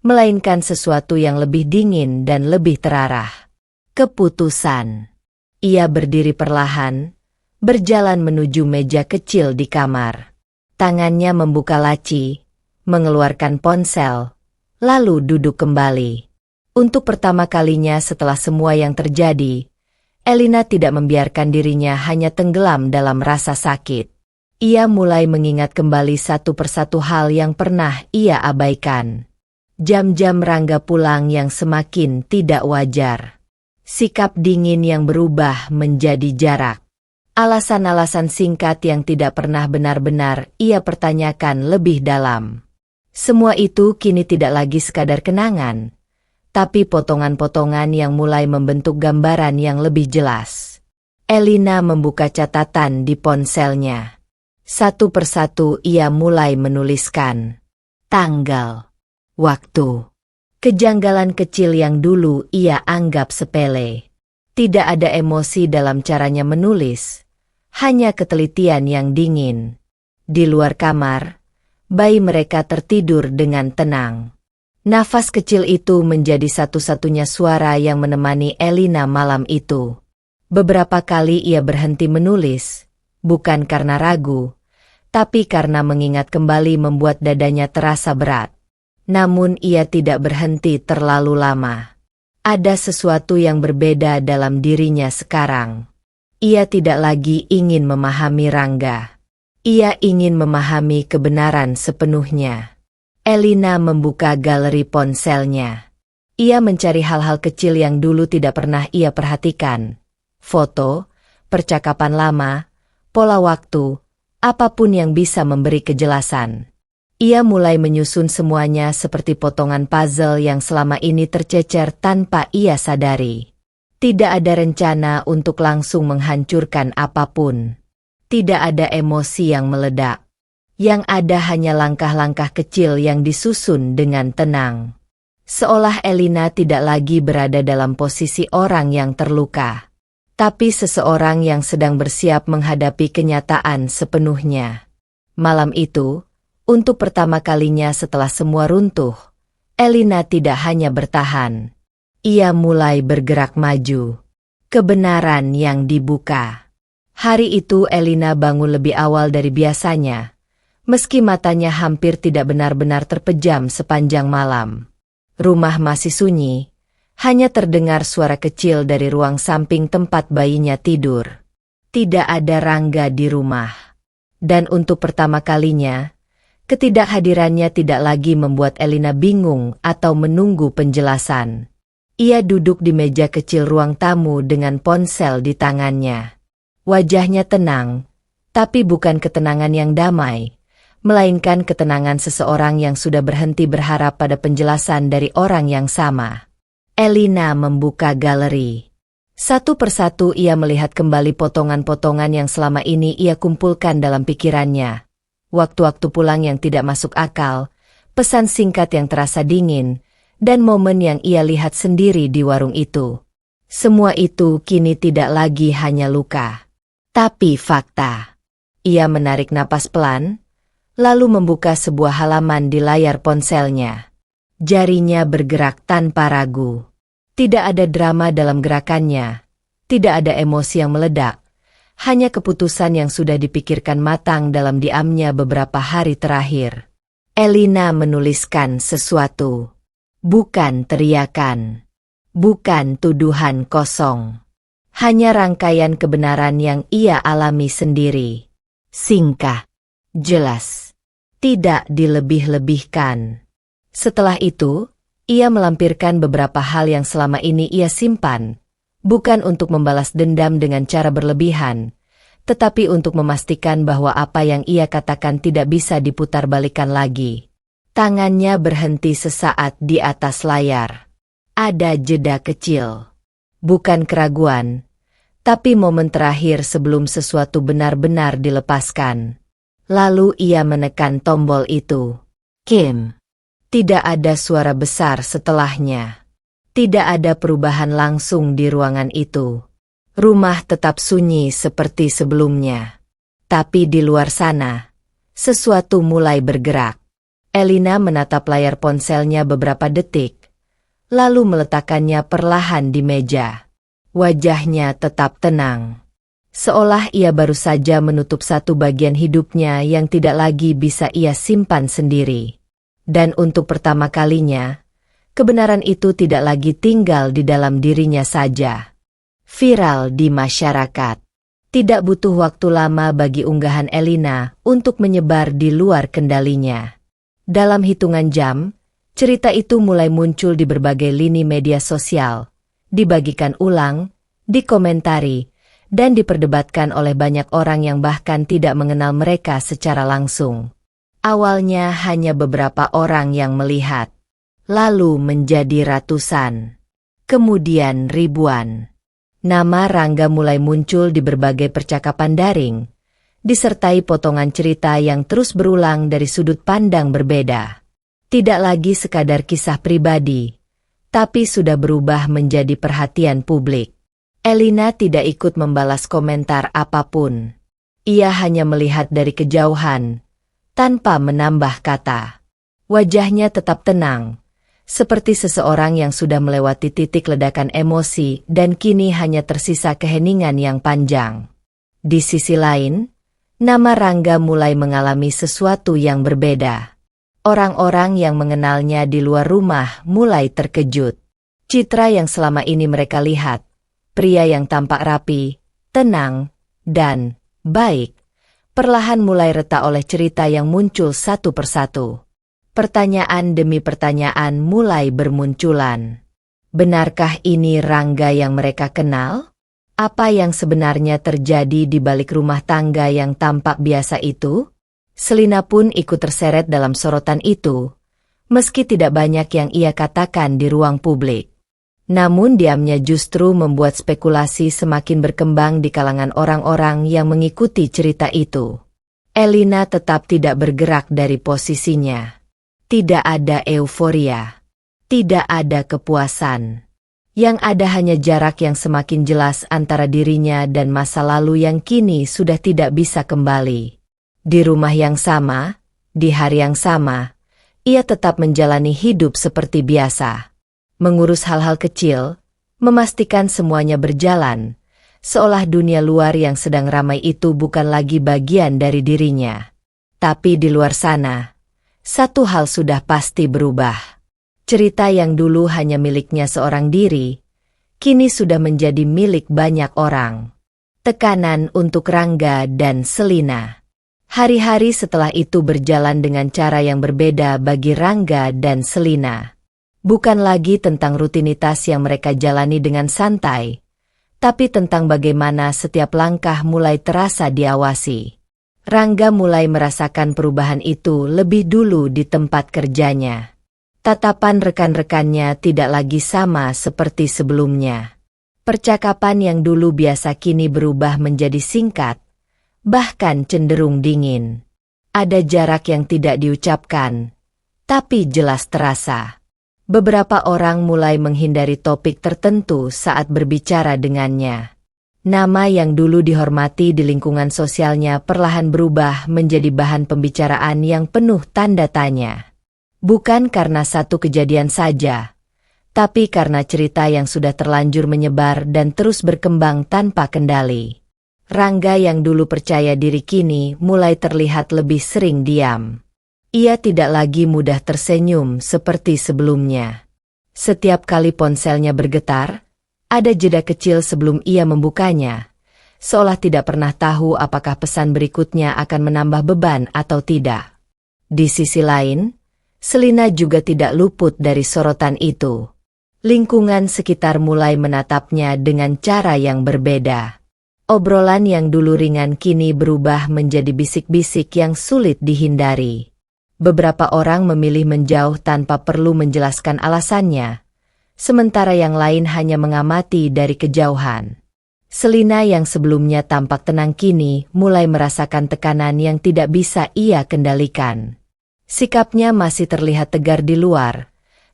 melainkan sesuatu yang lebih dingin dan lebih terarah. Keputusan. Ia berdiri perlahan, berjalan menuju meja kecil di kamar. Tangannya membuka laci, mengeluarkan ponsel, lalu duduk kembali. Untuk pertama kalinya setelah semua yang terjadi, Elina tidak membiarkan dirinya hanya tenggelam dalam rasa sakit. Ia mulai mengingat kembali satu persatu hal yang pernah ia abaikan. Jam-jam Rangga pulang yang semakin tidak wajar. Sikap dingin yang berubah menjadi jarak. Alasan-alasan singkat yang tidak pernah benar-benar ia pertanyakan lebih dalam. Semua itu kini tidak lagi sekadar kenangan, tapi potongan-potongan yang mulai membentuk gambaran yang lebih jelas. Elina membuka catatan di ponselnya. Satu persatu ia mulai menuliskan tanggal, waktu, kejanggalan kecil yang dulu ia anggap sepele. Tidak ada emosi dalam caranya menulis, hanya ketelitian yang dingin. Di luar kamar, bayi mereka tertidur dengan tenang. Nafas kecil itu menjadi satu-satunya suara yang menemani Elina malam itu. Beberapa kali ia berhenti menulis, bukan karena ragu, tapi karena mengingat kembali membuat dadanya terasa berat. Namun ia tidak berhenti terlalu lama. Ada sesuatu yang berbeda dalam dirinya sekarang. Ia tidak lagi ingin memahami Rangga. Ia ingin memahami kebenaran sepenuhnya. Elina membuka galeri ponselnya. Ia mencari hal-hal kecil yang dulu tidak pernah ia perhatikan. Foto, percakapan lama, pola waktu, apapun yang bisa memberi kejelasan. Ia mulai menyusun semuanya seperti potongan puzzle yang selama ini tercecer tanpa ia sadari. Tidak ada rencana untuk langsung menghancurkan apapun. Tidak ada emosi yang meledak. Yang ada hanya langkah-langkah kecil yang disusun dengan tenang. Seolah Elina tidak lagi berada dalam posisi orang yang terluka, tapi seseorang yang sedang bersiap menghadapi kenyataan sepenuhnya. Malam itu, untuk pertama kalinya setelah semua runtuh, Elina tidak hanya bertahan. Ia mulai bergerak maju. Kebenaran yang dibuka. Hari itu Elina bangun lebih awal dari biasanya, meski matanya hampir tidak benar-benar terpejam sepanjang malam. Rumah masih sunyi, hanya terdengar suara kecil dari ruang samping tempat bayinya tidur. Tidak ada Rangga di rumah. Dan untuk pertama kalinya, ketidakhadirannya tidak lagi membuat Elina bingung atau menunggu penjelasan. Ia duduk di meja kecil ruang tamu dengan ponsel di tangannya. Wajahnya tenang, tapi bukan ketenangan yang damai, melainkan ketenangan seseorang yang sudah berhenti berharap pada penjelasan dari orang yang sama. Elina membuka galeri. Satu persatu ia melihat kembali potongan-potongan yang selama ini ia kumpulkan dalam pikirannya. Waktu-waktu pulang yang tidak masuk akal, pesan singkat yang terasa dingin, dan momen yang ia lihat sendiri di warung itu. Semua itu kini tidak lagi hanya luka, tapi fakta. Ia menarik napas pelan, lalu membuka sebuah halaman di layar ponselnya. Jarinya bergerak tanpa ragu. Tidak ada drama dalam gerakannya, tidak ada emosi yang meledak, hanya keputusan yang sudah dipikirkan matang dalam diamnya beberapa hari terakhir. Elina menuliskan sesuatu. Bukan teriakan. Bukan tuduhan kosong. Hanya rangkaian kebenaran yang ia alami sendiri. Singkat. Jelas. Tidak dilebih-lebihkan. Setelah itu, ia melampirkan beberapa hal yang selama ini ia simpan. Bukan untuk membalas dendam dengan cara berlebihan, tetapi untuk memastikan bahwa apa yang ia katakan tidak bisa diputarbalikkan lagi. Tangannya berhenti sesaat di atas layar. Ada jeda kecil. Bukan keraguan, tapi momen terakhir sebelum sesuatu benar-benar dilepaskan. Lalu ia menekan tombol itu. Kim. Tidak ada suara besar setelahnya. Tidak ada perubahan langsung di ruangan itu. Rumah tetap sunyi seperti sebelumnya. Tapi di luar sana, sesuatu mulai bergerak. Elina menatap layar ponselnya beberapa detik, lalu meletakkannya perlahan di meja. Wajahnya tetap tenang. Seolah ia baru saja menutup satu bagian hidupnya yang tidak lagi bisa ia simpan sendiri. Dan untuk pertama kalinya, kebenaran itu tidak lagi tinggal di dalam dirinya saja. Viral di masyarakat. Tidak butuh waktu lama bagi unggahan Elina untuk menyebar di luar kendalinya. Dalam hitungan jam, cerita itu mulai muncul di berbagai lini media sosial, dibagikan ulang, dikomentari, dan diperdebatkan oleh banyak orang yang bahkan tidak mengenal mereka secara langsung. Awalnya hanya beberapa orang yang melihat, lalu menjadi ratusan, kemudian ribuan. Nama Rangga mulai muncul di berbagai percakapan daring, disertai potongan cerita yang terus berulang dari sudut pandang berbeda. Tidak lagi sekadar kisah pribadi, tapi sudah berubah menjadi perhatian publik. Elina tidak ikut membalas komentar apapun. Ia hanya melihat dari kejauhan, tanpa menambah kata. Wajahnya tetap tenang, seperti seseorang yang sudah melewati titik ledakan emosi dan kini hanya tersisa keheningan yang panjang. Di sisi lain, nama Rangga mulai mengalami sesuatu yang berbeda. Orang-orang yang mengenalnya di luar rumah mulai terkejut. Citra yang selama ini mereka lihat, pria yang tampak rapi, tenang, dan baik, perlahan mulai retak oleh cerita yang muncul satu persatu. Pertanyaan demi pertanyaan mulai bermunculan. Benarkah ini Rangga yang mereka kenal? Apa yang sebenarnya terjadi di balik rumah tangga yang tampak biasa itu? Selina pun ikut terseret dalam sorotan itu, meski tidak banyak yang ia katakan di ruang publik. Namun diamnya justru membuat spekulasi semakin berkembang di kalangan orang-orang yang mengikuti cerita itu. Elina tetap tidak bergerak dari posisinya. Tidak ada euforia. Tidak ada kepuasan. Yang ada hanya jarak yang semakin jelas antara dirinya dan masa lalu yang kini sudah tidak bisa kembali. Di rumah yang sama, di hari yang sama, ia tetap menjalani hidup seperti biasa. Mengurus hal-hal kecil, memastikan semuanya berjalan, seolah dunia luar yang sedang ramai itu bukan lagi bagian dari dirinya. Tapi di luar sana, satu hal sudah pasti berubah. Cerita yang dulu hanya miliknya seorang diri, kini sudah menjadi milik banyak orang. Tekanan untuk Rangga dan Selina. Hari-hari setelah itu berjalan dengan cara yang berbeda bagi Rangga dan Selina. Bukan lagi tentang rutinitas yang mereka jalani dengan santai, tapi tentang bagaimana setiap langkah mulai terasa diawasi. Rangga mulai merasakan perubahan itu lebih dulu di tempat kerjanya. Tatapan rekan-rekannya tidak lagi sama seperti sebelumnya. Percakapan yang dulu biasa kini berubah menjadi singkat, bahkan cenderung dingin. Ada jarak yang tidak diucapkan, tapi jelas terasa. Beberapa orang mulai menghindari topik tertentu saat berbicara dengannya. Nama yang dulu dihormati di lingkungan sosialnya perlahan berubah menjadi bahan pembicaraan yang penuh tanda tanya. Bukan karena satu kejadian saja, tapi karena cerita yang sudah terlanjur menyebar dan terus berkembang tanpa kendali. Rangga yang dulu percaya diri kini mulai terlihat lebih sering diam. Ia tidak lagi mudah tersenyum seperti sebelumnya. Setiap kali ponselnya bergetar, ada jeda kecil sebelum ia membukanya, seolah tidak pernah tahu apakah pesan berikutnya akan menambah beban atau tidak. Di sisi lain, Selina juga tidak luput dari sorotan itu. Lingkungan sekitar mulai menatapnya dengan cara yang berbeda. Obrolan yang dulu ringan kini berubah menjadi bisik-bisik yang sulit dihindari. Beberapa orang memilih menjauh tanpa perlu menjelaskan alasannya, sementara yang lain hanya mengamati dari kejauhan. Selina yang sebelumnya tampak tenang kini mulai merasakan tekanan yang tidak bisa ia kendalikan. Sikapnya masih terlihat tegar di luar,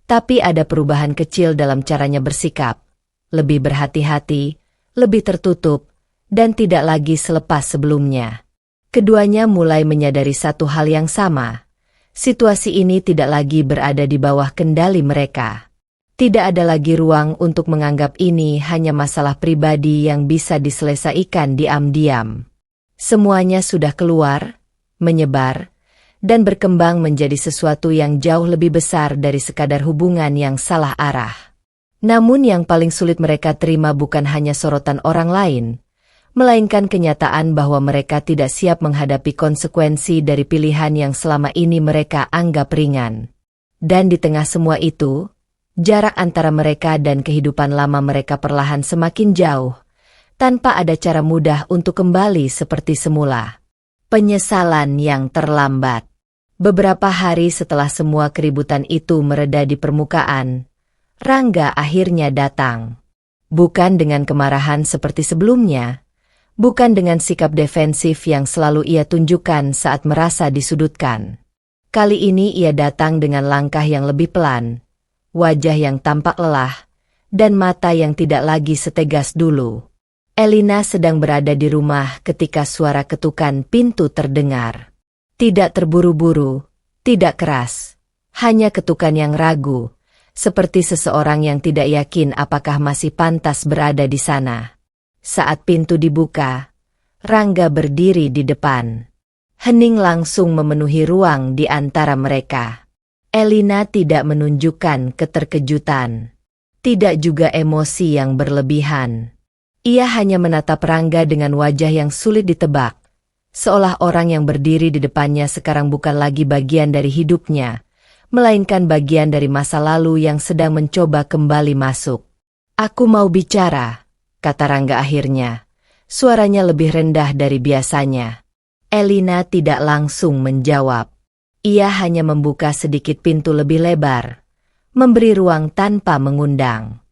tapi ada perubahan kecil dalam caranya bersikap, lebih berhati-hati, lebih tertutup, dan tidak lagi selepas sebelumnya. Keduanya mulai menyadari satu hal yang sama. Situasi ini tidak lagi berada di bawah kendali mereka. Tidak ada lagi ruang untuk menganggap ini hanya masalah pribadi yang bisa diselesaikan diam-diam. Semuanya sudah keluar, menyebar, dan berkembang menjadi sesuatu yang jauh lebih besar dari sekadar hubungan yang salah arah. Namun yang paling sulit mereka terima bukan hanya sorotan orang lain, melainkan kenyataan bahwa mereka tidak siap menghadapi konsekuensi dari pilihan yang selama ini mereka anggap ringan. Dan di tengah semua itu, jarak antara mereka dan kehidupan lama mereka perlahan semakin jauh, tanpa ada cara mudah untuk kembali seperti semula. Penyesalan yang terlambat. Beberapa hari setelah semua keributan itu mereda di permukaan, Rangga akhirnya datang. Bukan dengan kemarahan seperti sebelumnya, bukan dengan sikap defensif yang selalu ia tunjukkan saat merasa disudutkan. Kali ini ia datang dengan langkah yang lebih pelan, wajah yang tampak lelah, dan mata yang tidak lagi setegas dulu. Elina sedang berada di rumah ketika suara ketukan pintu terdengar. Tidak terburu-buru, tidak keras, hanya ketukan yang ragu, seperti seseorang yang tidak yakin apakah masih pantas berada di sana. Saat pintu dibuka, Rangga berdiri di depan. Hening langsung memenuhi ruang di antara mereka. Elina tidak menunjukkan keterkejutan, tidak juga emosi yang berlebihan. Ia hanya menatap Rangga dengan wajah yang sulit ditebak, seolah orang yang berdiri di depannya sekarang bukan lagi bagian dari hidupnya, melainkan bagian dari masa lalu yang sedang mencoba kembali masuk. "Aku mau bicara," kata Rangga akhirnya. Suaranya lebih rendah dari biasanya. Elina tidak langsung menjawab. Ia hanya membuka sedikit pintu lebih lebar, memberi ruang tanpa mengundang.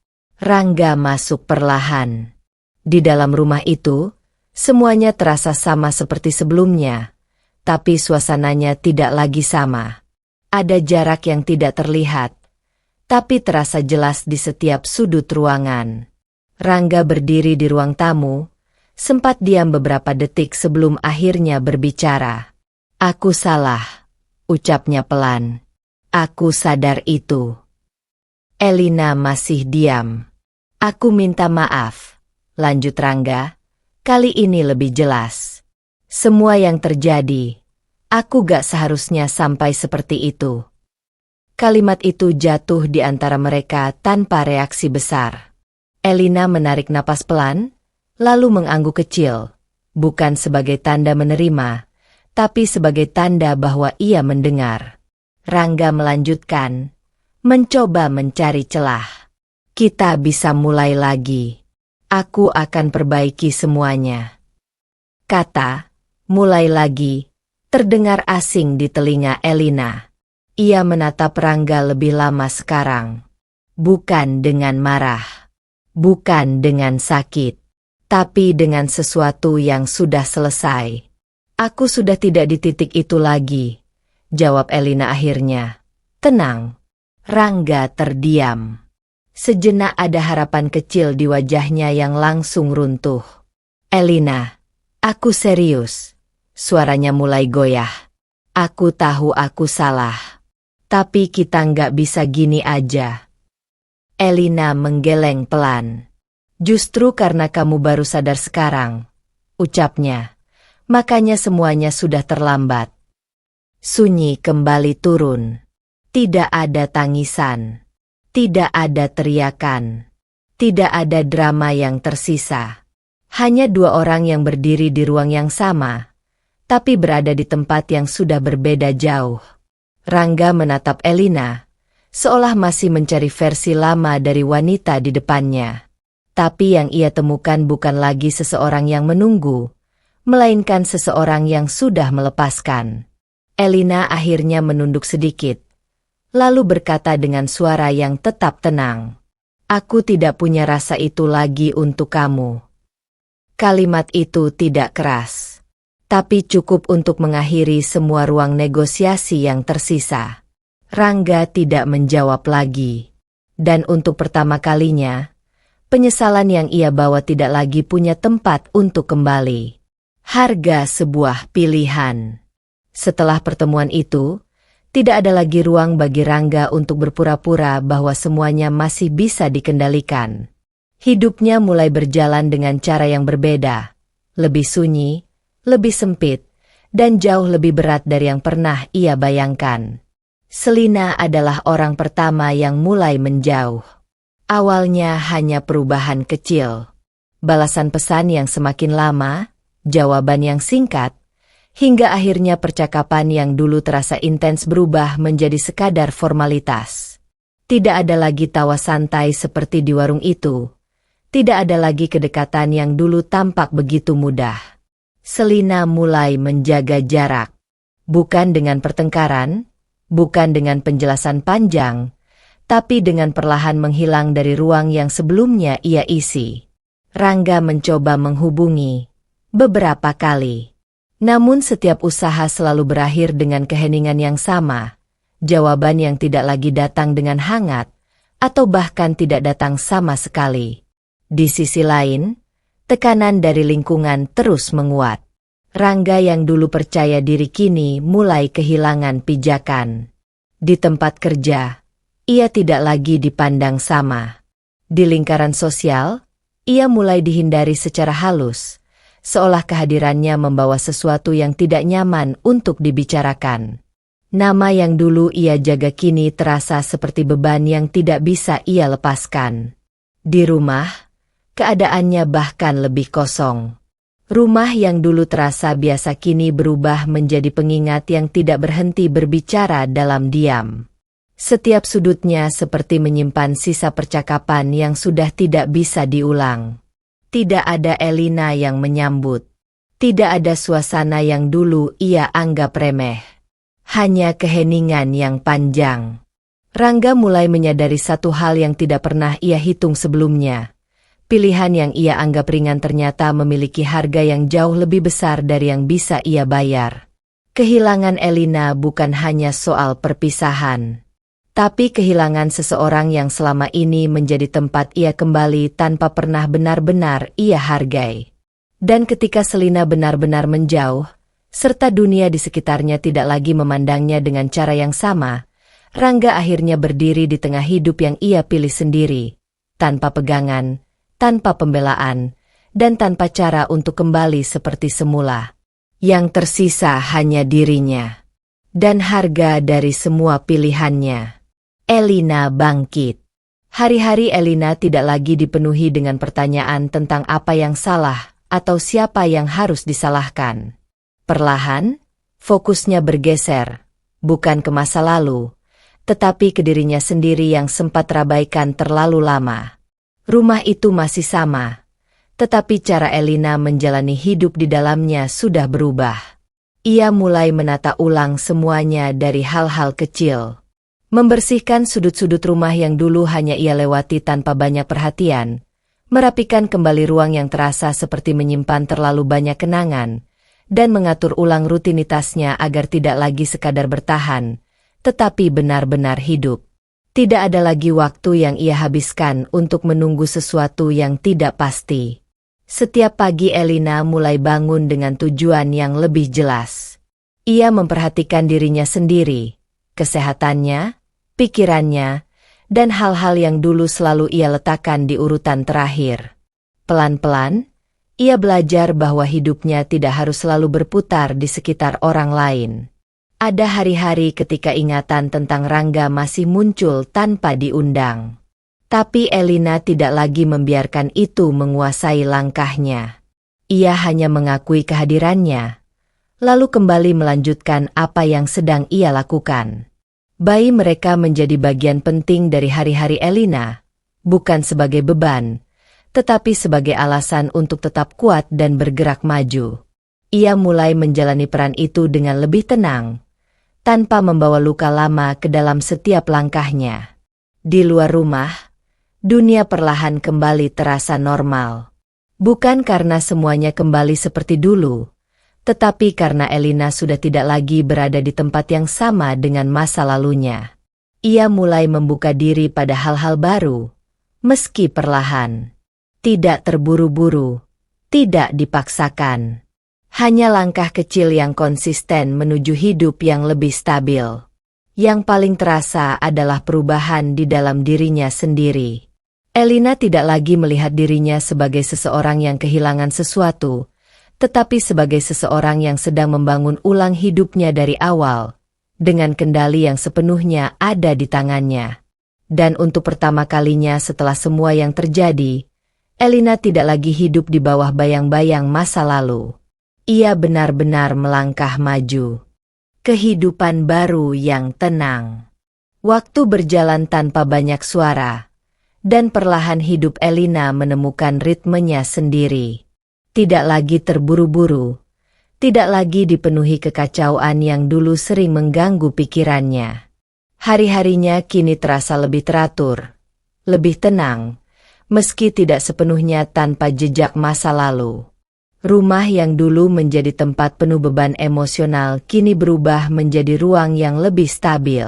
Rangga masuk perlahan. Di dalam rumah itu, semuanya terasa sama seperti sebelumnya, tapi suasananya tidak lagi sama. Ada jarak yang tidak terlihat, tapi terasa jelas di setiap sudut ruangan. Rangga berdiri di ruang tamu, sempat diam beberapa detik sebelum akhirnya berbicara. "Aku salah," ucapnya pelan. "Aku sadar itu." Elina masih diam. Aku minta maaf, lanjut Rangga, kali ini lebih jelas. Semua yang terjadi, aku gak seharusnya sampai seperti itu. Kalimat itu jatuh di antara mereka tanpa reaksi besar. Elina menarik napas pelan, lalu mengangguk kecil, bukan sebagai tanda menerima, tapi sebagai tanda bahwa ia mendengar. Rangga melanjutkan, mencoba mencari celah. Kita bisa mulai lagi. Aku akan perbaiki semuanya. Kata, mulai lagi, terdengar asing di telinga Elina. Ia menatap Rangga lebih lama sekarang. Bukan dengan marah. Bukan dengan sakit. Tapi dengan sesuatu yang sudah selesai. Aku sudah tidak di titik itu lagi, jawab Elina akhirnya. Tenang. Rangga terdiam. Sejenak ada harapan kecil di wajahnya yang langsung runtuh. Elina, aku serius. Suaranya mulai goyah. Aku tahu aku salah. Tapi kita nggak bisa gini aja. Elina menggeleng pelan. Justru karena kamu baru sadar sekarang, ucapnya. Makanya semuanya sudah terlambat. Sunyi kembali turun. Tidak ada tangisan. Tidak ada teriakan. Tidak ada drama yang tersisa. Hanya dua orang yang berdiri di ruang yang sama, tapi berada di tempat yang sudah berbeda jauh. Rangga menatap Elina, seolah masih mencari versi lama dari wanita di depannya. Tapi yang ia temukan bukan lagi seseorang yang menunggu, melainkan seseorang yang sudah melepaskan. Elina akhirnya menunduk sedikit. Lalu berkata dengan suara yang tetap tenang. Aku tidak punya rasa itu lagi untuk kamu. Kalimat itu tidak keras, tapi cukup untuk mengakhiri semua ruang negosiasi yang tersisa. Rangga tidak menjawab lagi. Dan untuk pertama kalinya, penyesalan yang ia bawa tidak lagi punya tempat untuk kembali. Harga sebuah pilihan. Setelah pertemuan itu, tidak ada lagi ruang bagi Rangga untuk berpura-pura bahwa semuanya masih bisa dikendalikan. Hidupnya mulai berjalan dengan cara yang berbeda, lebih sunyi, lebih sempit, dan jauh lebih berat dari yang pernah ia bayangkan. Selina adalah orang pertama yang mulai menjauh. Awalnya hanya perubahan kecil. Balasan pesan yang semakin lama, jawaban yang singkat, hingga akhirnya percakapan yang dulu terasa intens berubah menjadi sekadar formalitas. Tidak ada lagi tawa santai seperti di warung itu. Tidak ada lagi kedekatan yang dulu tampak begitu mudah. Selina mulai menjaga jarak. Bukan dengan pertengkaran, bukan dengan penjelasan panjang, tapi dengan perlahan menghilang dari ruang yang sebelumnya ia isi. Rangga mencoba menghubungi beberapa kali. Namun setiap usaha selalu berakhir dengan keheningan yang sama, jawaban yang tidak lagi datang dengan hangat, atau bahkan tidak datang sama sekali. Di sisi lain, tekanan dari lingkungan terus menguat. Rangga yang dulu percaya diri kini mulai kehilangan pijakan. Di tempat kerja, ia tidak lagi dipandang sama. Di lingkaran sosial, ia mulai dihindari secara halus, seolah kehadirannya membawa sesuatu yang tidak nyaman untuk dibicarakan. Nama yang dulu ia jaga kini terasa seperti beban yang tidak bisa ia lepaskan. Di rumah, keadaannya bahkan lebih kosong. Rumah yang dulu terasa biasa kini berubah menjadi pengingat yang tidak berhenti berbicara dalam diam. Setiap sudutnya seperti menyimpan sisa percakapan yang sudah tidak bisa diulang. Tidak ada Elina yang menyambut. Tidak ada suasana yang dulu ia anggap remeh. Hanya keheningan yang panjang. Rangga mulai menyadari satu hal yang tidak pernah ia hitung sebelumnya. Pilihan yang ia anggap ringan ternyata memiliki harga yang jauh lebih besar dari yang bisa ia bayar. Kehilangan Elina bukan hanya soal perpisahan, tapi kehilangan seseorang yang selama ini menjadi tempat ia kembali tanpa pernah benar-benar ia hargai. Dan ketika Selina benar-benar menjauh, serta dunia di sekitarnya tidak lagi memandangnya dengan cara yang sama, Rangga akhirnya berdiri di tengah hidup yang ia pilih sendiri, tanpa pegangan, tanpa pembelaan, dan tanpa cara untuk kembali seperti semula. Yang tersisa hanya dirinya dan harga dari semua pilihannya. Elina bangkit. Hari-hari Elina tidak lagi dipenuhi dengan pertanyaan tentang apa yang salah atau siapa yang harus disalahkan. Perlahan, fokusnya bergeser, bukan ke masa lalu, tetapi ke dirinya sendiri yang sempat terabaikan terlalu lama. Rumah itu masih sama, tetapi cara Elina menjalani hidup di dalamnya sudah berubah. Ia mulai menata ulang semuanya dari hal-hal kecil. Membersihkan sudut-sudut rumah yang dulu hanya ia lewati tanpa banyak perhatian, merapikan kembali ruang yang terasa seperti menyimpan terlalu banyak kenangan, dan mengatur ulang rutinitasnya agar tidak lagi sekadar bertahan, tetapi benar-benar hidup. Tidak ada lagi waktu yang ia habiskan untuk menunggu sesuatu yang tidak pasti. Setiap pagi Elina mulai bangun dengan tujuan yang lebih jelas. Ia memperhatikan dirinya sendiri, kesehatannya, pikirannya, dan hal-hal yang dulu selalu ia letakkan di urutan terakhir. Pelan-pelan, ia belajar bahwa hidupnya tidak harus selalu berputar di sekitar orang lain. Ada hari-hari ketika ingatan tentang Rangga masih muncul tanpa diundang. Tapi Elina tidak lagi membiarkan itu menguasai langkahnya. Ia hanya mengakui kehadirannya, lalu kembali melanjutkan apa yang sedang ia lakukan. Bayi mereka menjadi bagian penting dari hari-hari Elina, bukan sebagai beban, tetapi sebagai alasan untuk tetap kuat dan bergerak maju. Ia mulai menjalani peran itu dengan lebih tenang, tanpa membawa luka lama ke dalam setiap langkahnya. Di luar rumah, dunia perlahan kembali terasa normal. Bukan karena semuanya kembali seperti dulu, tetapi karena Elina sudah tidak lagi berada di tempat yang sama dengan masa lalunya. Ia mulai membuka diri pada hal-hal baru, meski perlahan. Tidak terburu-buru, tidak dipaksakan. Hanya langkah kecil yang konsisten menuju hidup yang lebih stabil. Yang paling terasa adalah perubahan di dalam dirinya sendiri. Elina tidak lagi melihat dirinya sebagai seseorang yang kehilangan sesuatu, tetapi sebagai seseorang yang sedang membangun ulang hidupnya dari awal, dengan kendali yang sepenuhnya ada di tangannya. Dan untuk pertama kalinya setelah semua yang terjadi, Elina tidak lagi hidup di bawah bayang-bayang masa lalu. Ia benar-benar melangkah maju. Kehidupan baru yang tenang. Waktu berjalan tanpa banyak suara. Dan perlahan hidup Elina menemukan ritmenya sendiri. Tidak lagi terburu-buru, tidak lagi dipenuhi kekacauan yang dulu sering mengganggu pikirannya. Hari-harinya kini terasa lebih teratur, lebih tenang, meski tidak sepenuhnya tanpa jejak masa lalu. Rumah yang dulu menjadi tempat penuh beban emosional kini berubah menjadi ruang yang lebih stabil.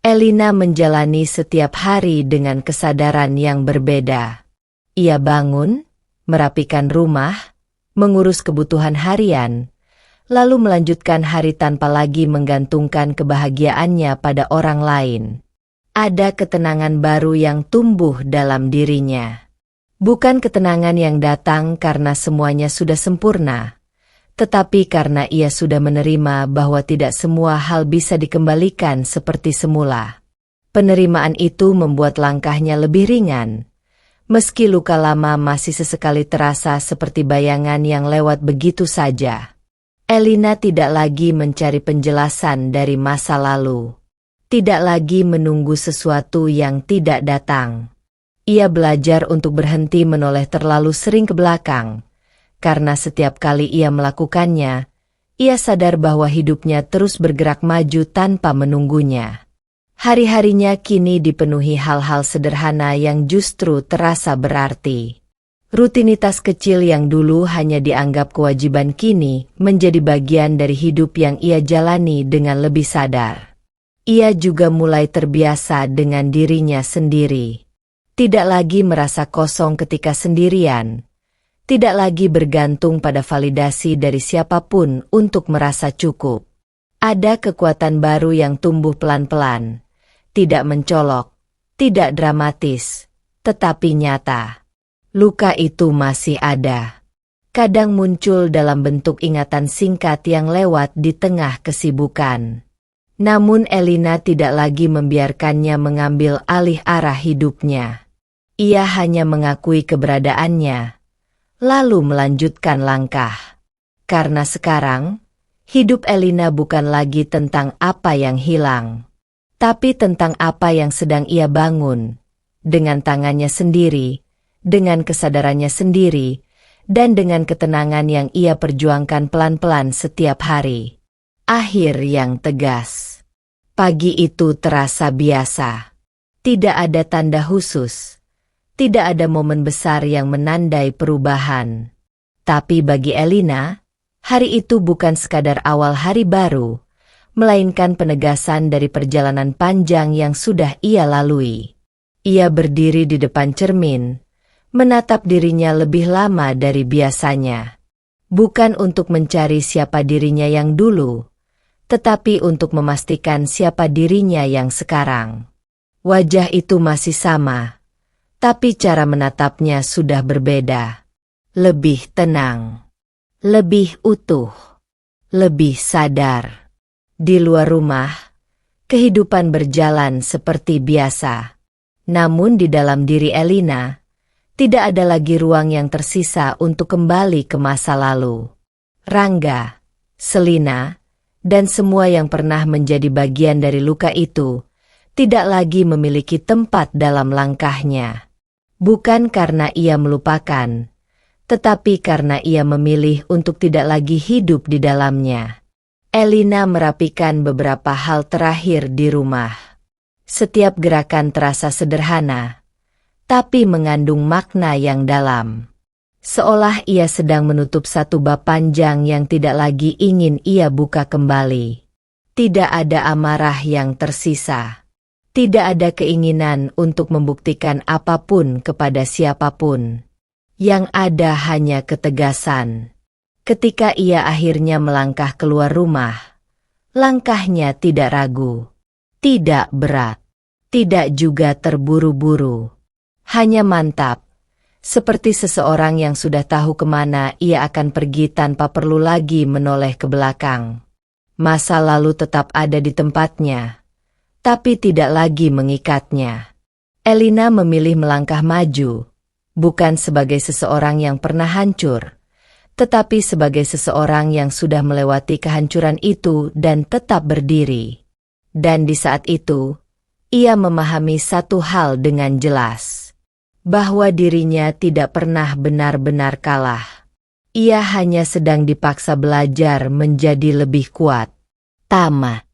Elina menjalani setiap hari dengan kesadaran yang berbeda. Ia bangun, merapikan rumah, mengurus kebutuhan harian, lalu melanjutkan hari tanpa lagi menggantungkan kebahagiaannya pada orang lain. Ada ketenangan baru yang tumbuh dalam dirinya. Bukan ketenangan yang datang karena semuanya sudah sempurna, tetapi karena ia sudah menerima bahwa tidak semua hal bisa dikembalikan seperti semula. Penerimaan itu membuat langkahnya lebih ringan, meski luka lama masih sesekali terasa seperti bayangan yang lewat begitu saja. Elina tidak lagi mencari penjelasan dari masa lalu. Tidak lagi menunggu sesuatu yang tidak datang. Ia belajar untuk berhenti menoleh terlalu sering ke belakang. Karena setiap kali ia melakukannya, ia sadar bahwa hidupnya terus bergerak maju tanpa menunggunya. Hari-harinya kini dipenuhi hal-hal sederhana yang justru terasa berarti. Rutinitas kecil yang dulu hanya dianggap kewajiban kini menjadi bagian dari hidup yang ia jalani dengan lebih sadar. Ia juga mulai terbiasa dengan dirinya sendiri. Tidak lagi merasa kosong ketika sendirian. Tidak lagi bergantung pada validasi dari siapapun untuk merasa cukup. Ada kekuatan baru yang tumbuh pelan-pelan, tidak mencolok, tidak dramatis, tetapi nyata. Luka itu masih ada. Kadang muncul dalam bentuk ingatan singkat yang lewat di tengah kesibukan. Namun Elina tidak lagi membiarkannya mengambil alih arah hidupnya. Ia hanya mengakui keberadaannya, lalu melanjutkan langkah. Karena sekarang, hidup Elina bukan lagi tentang apa yang hilang, tapi tentang apa yang sedang ia bangun, dengan tangannya sendiri, dengan kesadarannya sendiri, dan dengan ketenangan yang ia perjuangkan pelan-pelan setiap hari. Akhir yang tegas. Pagi itu terasa biasa. Tidak ada tanda khusus. Tidak ada momen besar yang menandai perubahan. Tapi bagi Elina, hari itu bukan sekadar awal hari baru, melainkan penegasan dari perjalanan panjang yang sudah ia lalui. Ia berdiri di depan cermin, menatap dirinya lebih lama dari biasanya. Bukan untuk mencari siapa dirinya yang dulu, tetapi untuk memastikan siapa dirinya yang sekarang. Wajah itu masih sama, tapi cara menatapnya sudah berbeda. Lebih tenang, lebih utuh, lebih sadar. Di luar rumah, kehidupan berjalan seperti biasa. Namun di dalam diri Elina, tidak ada lagi ruang yang tersisa untuk kembali ke masa lalu. Rangga, Selina, dan semua yang pernah menjadi bagian dari luka itu, tidak lagi memiliki tempat dalam langkahnya. Bukan karena ia melupakan, tetapi karena ia memilih untuk tidak lagi hidup di dalamnya. Elina merapikan beberapa hal terakhir di rumah. Setiap gerakan terasa sederhana, tapi mengandung makna yang dalam. Seolah ia sedang menutup satu bab panjang yang tidak lagi ingin ia buka kembali. Tidak ada amarah yang tersisa. Tidak ada keinginan untuk membuktikan apapun kepada siapapun. Yang ada hanya ketegasan. Ketika ia akhirnya melangkah keluar rumah, langkahnya tidak ragu, tidak berat, tidak juga terburu-buru. Hanya mantap, seperti seseorang yang sudah tahu kemana ia akan pergi tanpa perlu lagi menoleh ke belakang. Masa lalu tetap ada di tempatnya, tapi tidak lagi mengikatnya. Elina memilih melangkah maju, bukan sebagai seseorang yang pernah hancur, tetapi sebagai seseorang yang sudah melewati kehancuran itu dan tetap berdiri. Dan di saat itu, ia memahami satu hal dengan jelas, bahwa dirinya tidak pernah benar-benar kalah. Ia hanya sedang dipaksa belajar menjadi lebih kuat. Tamat.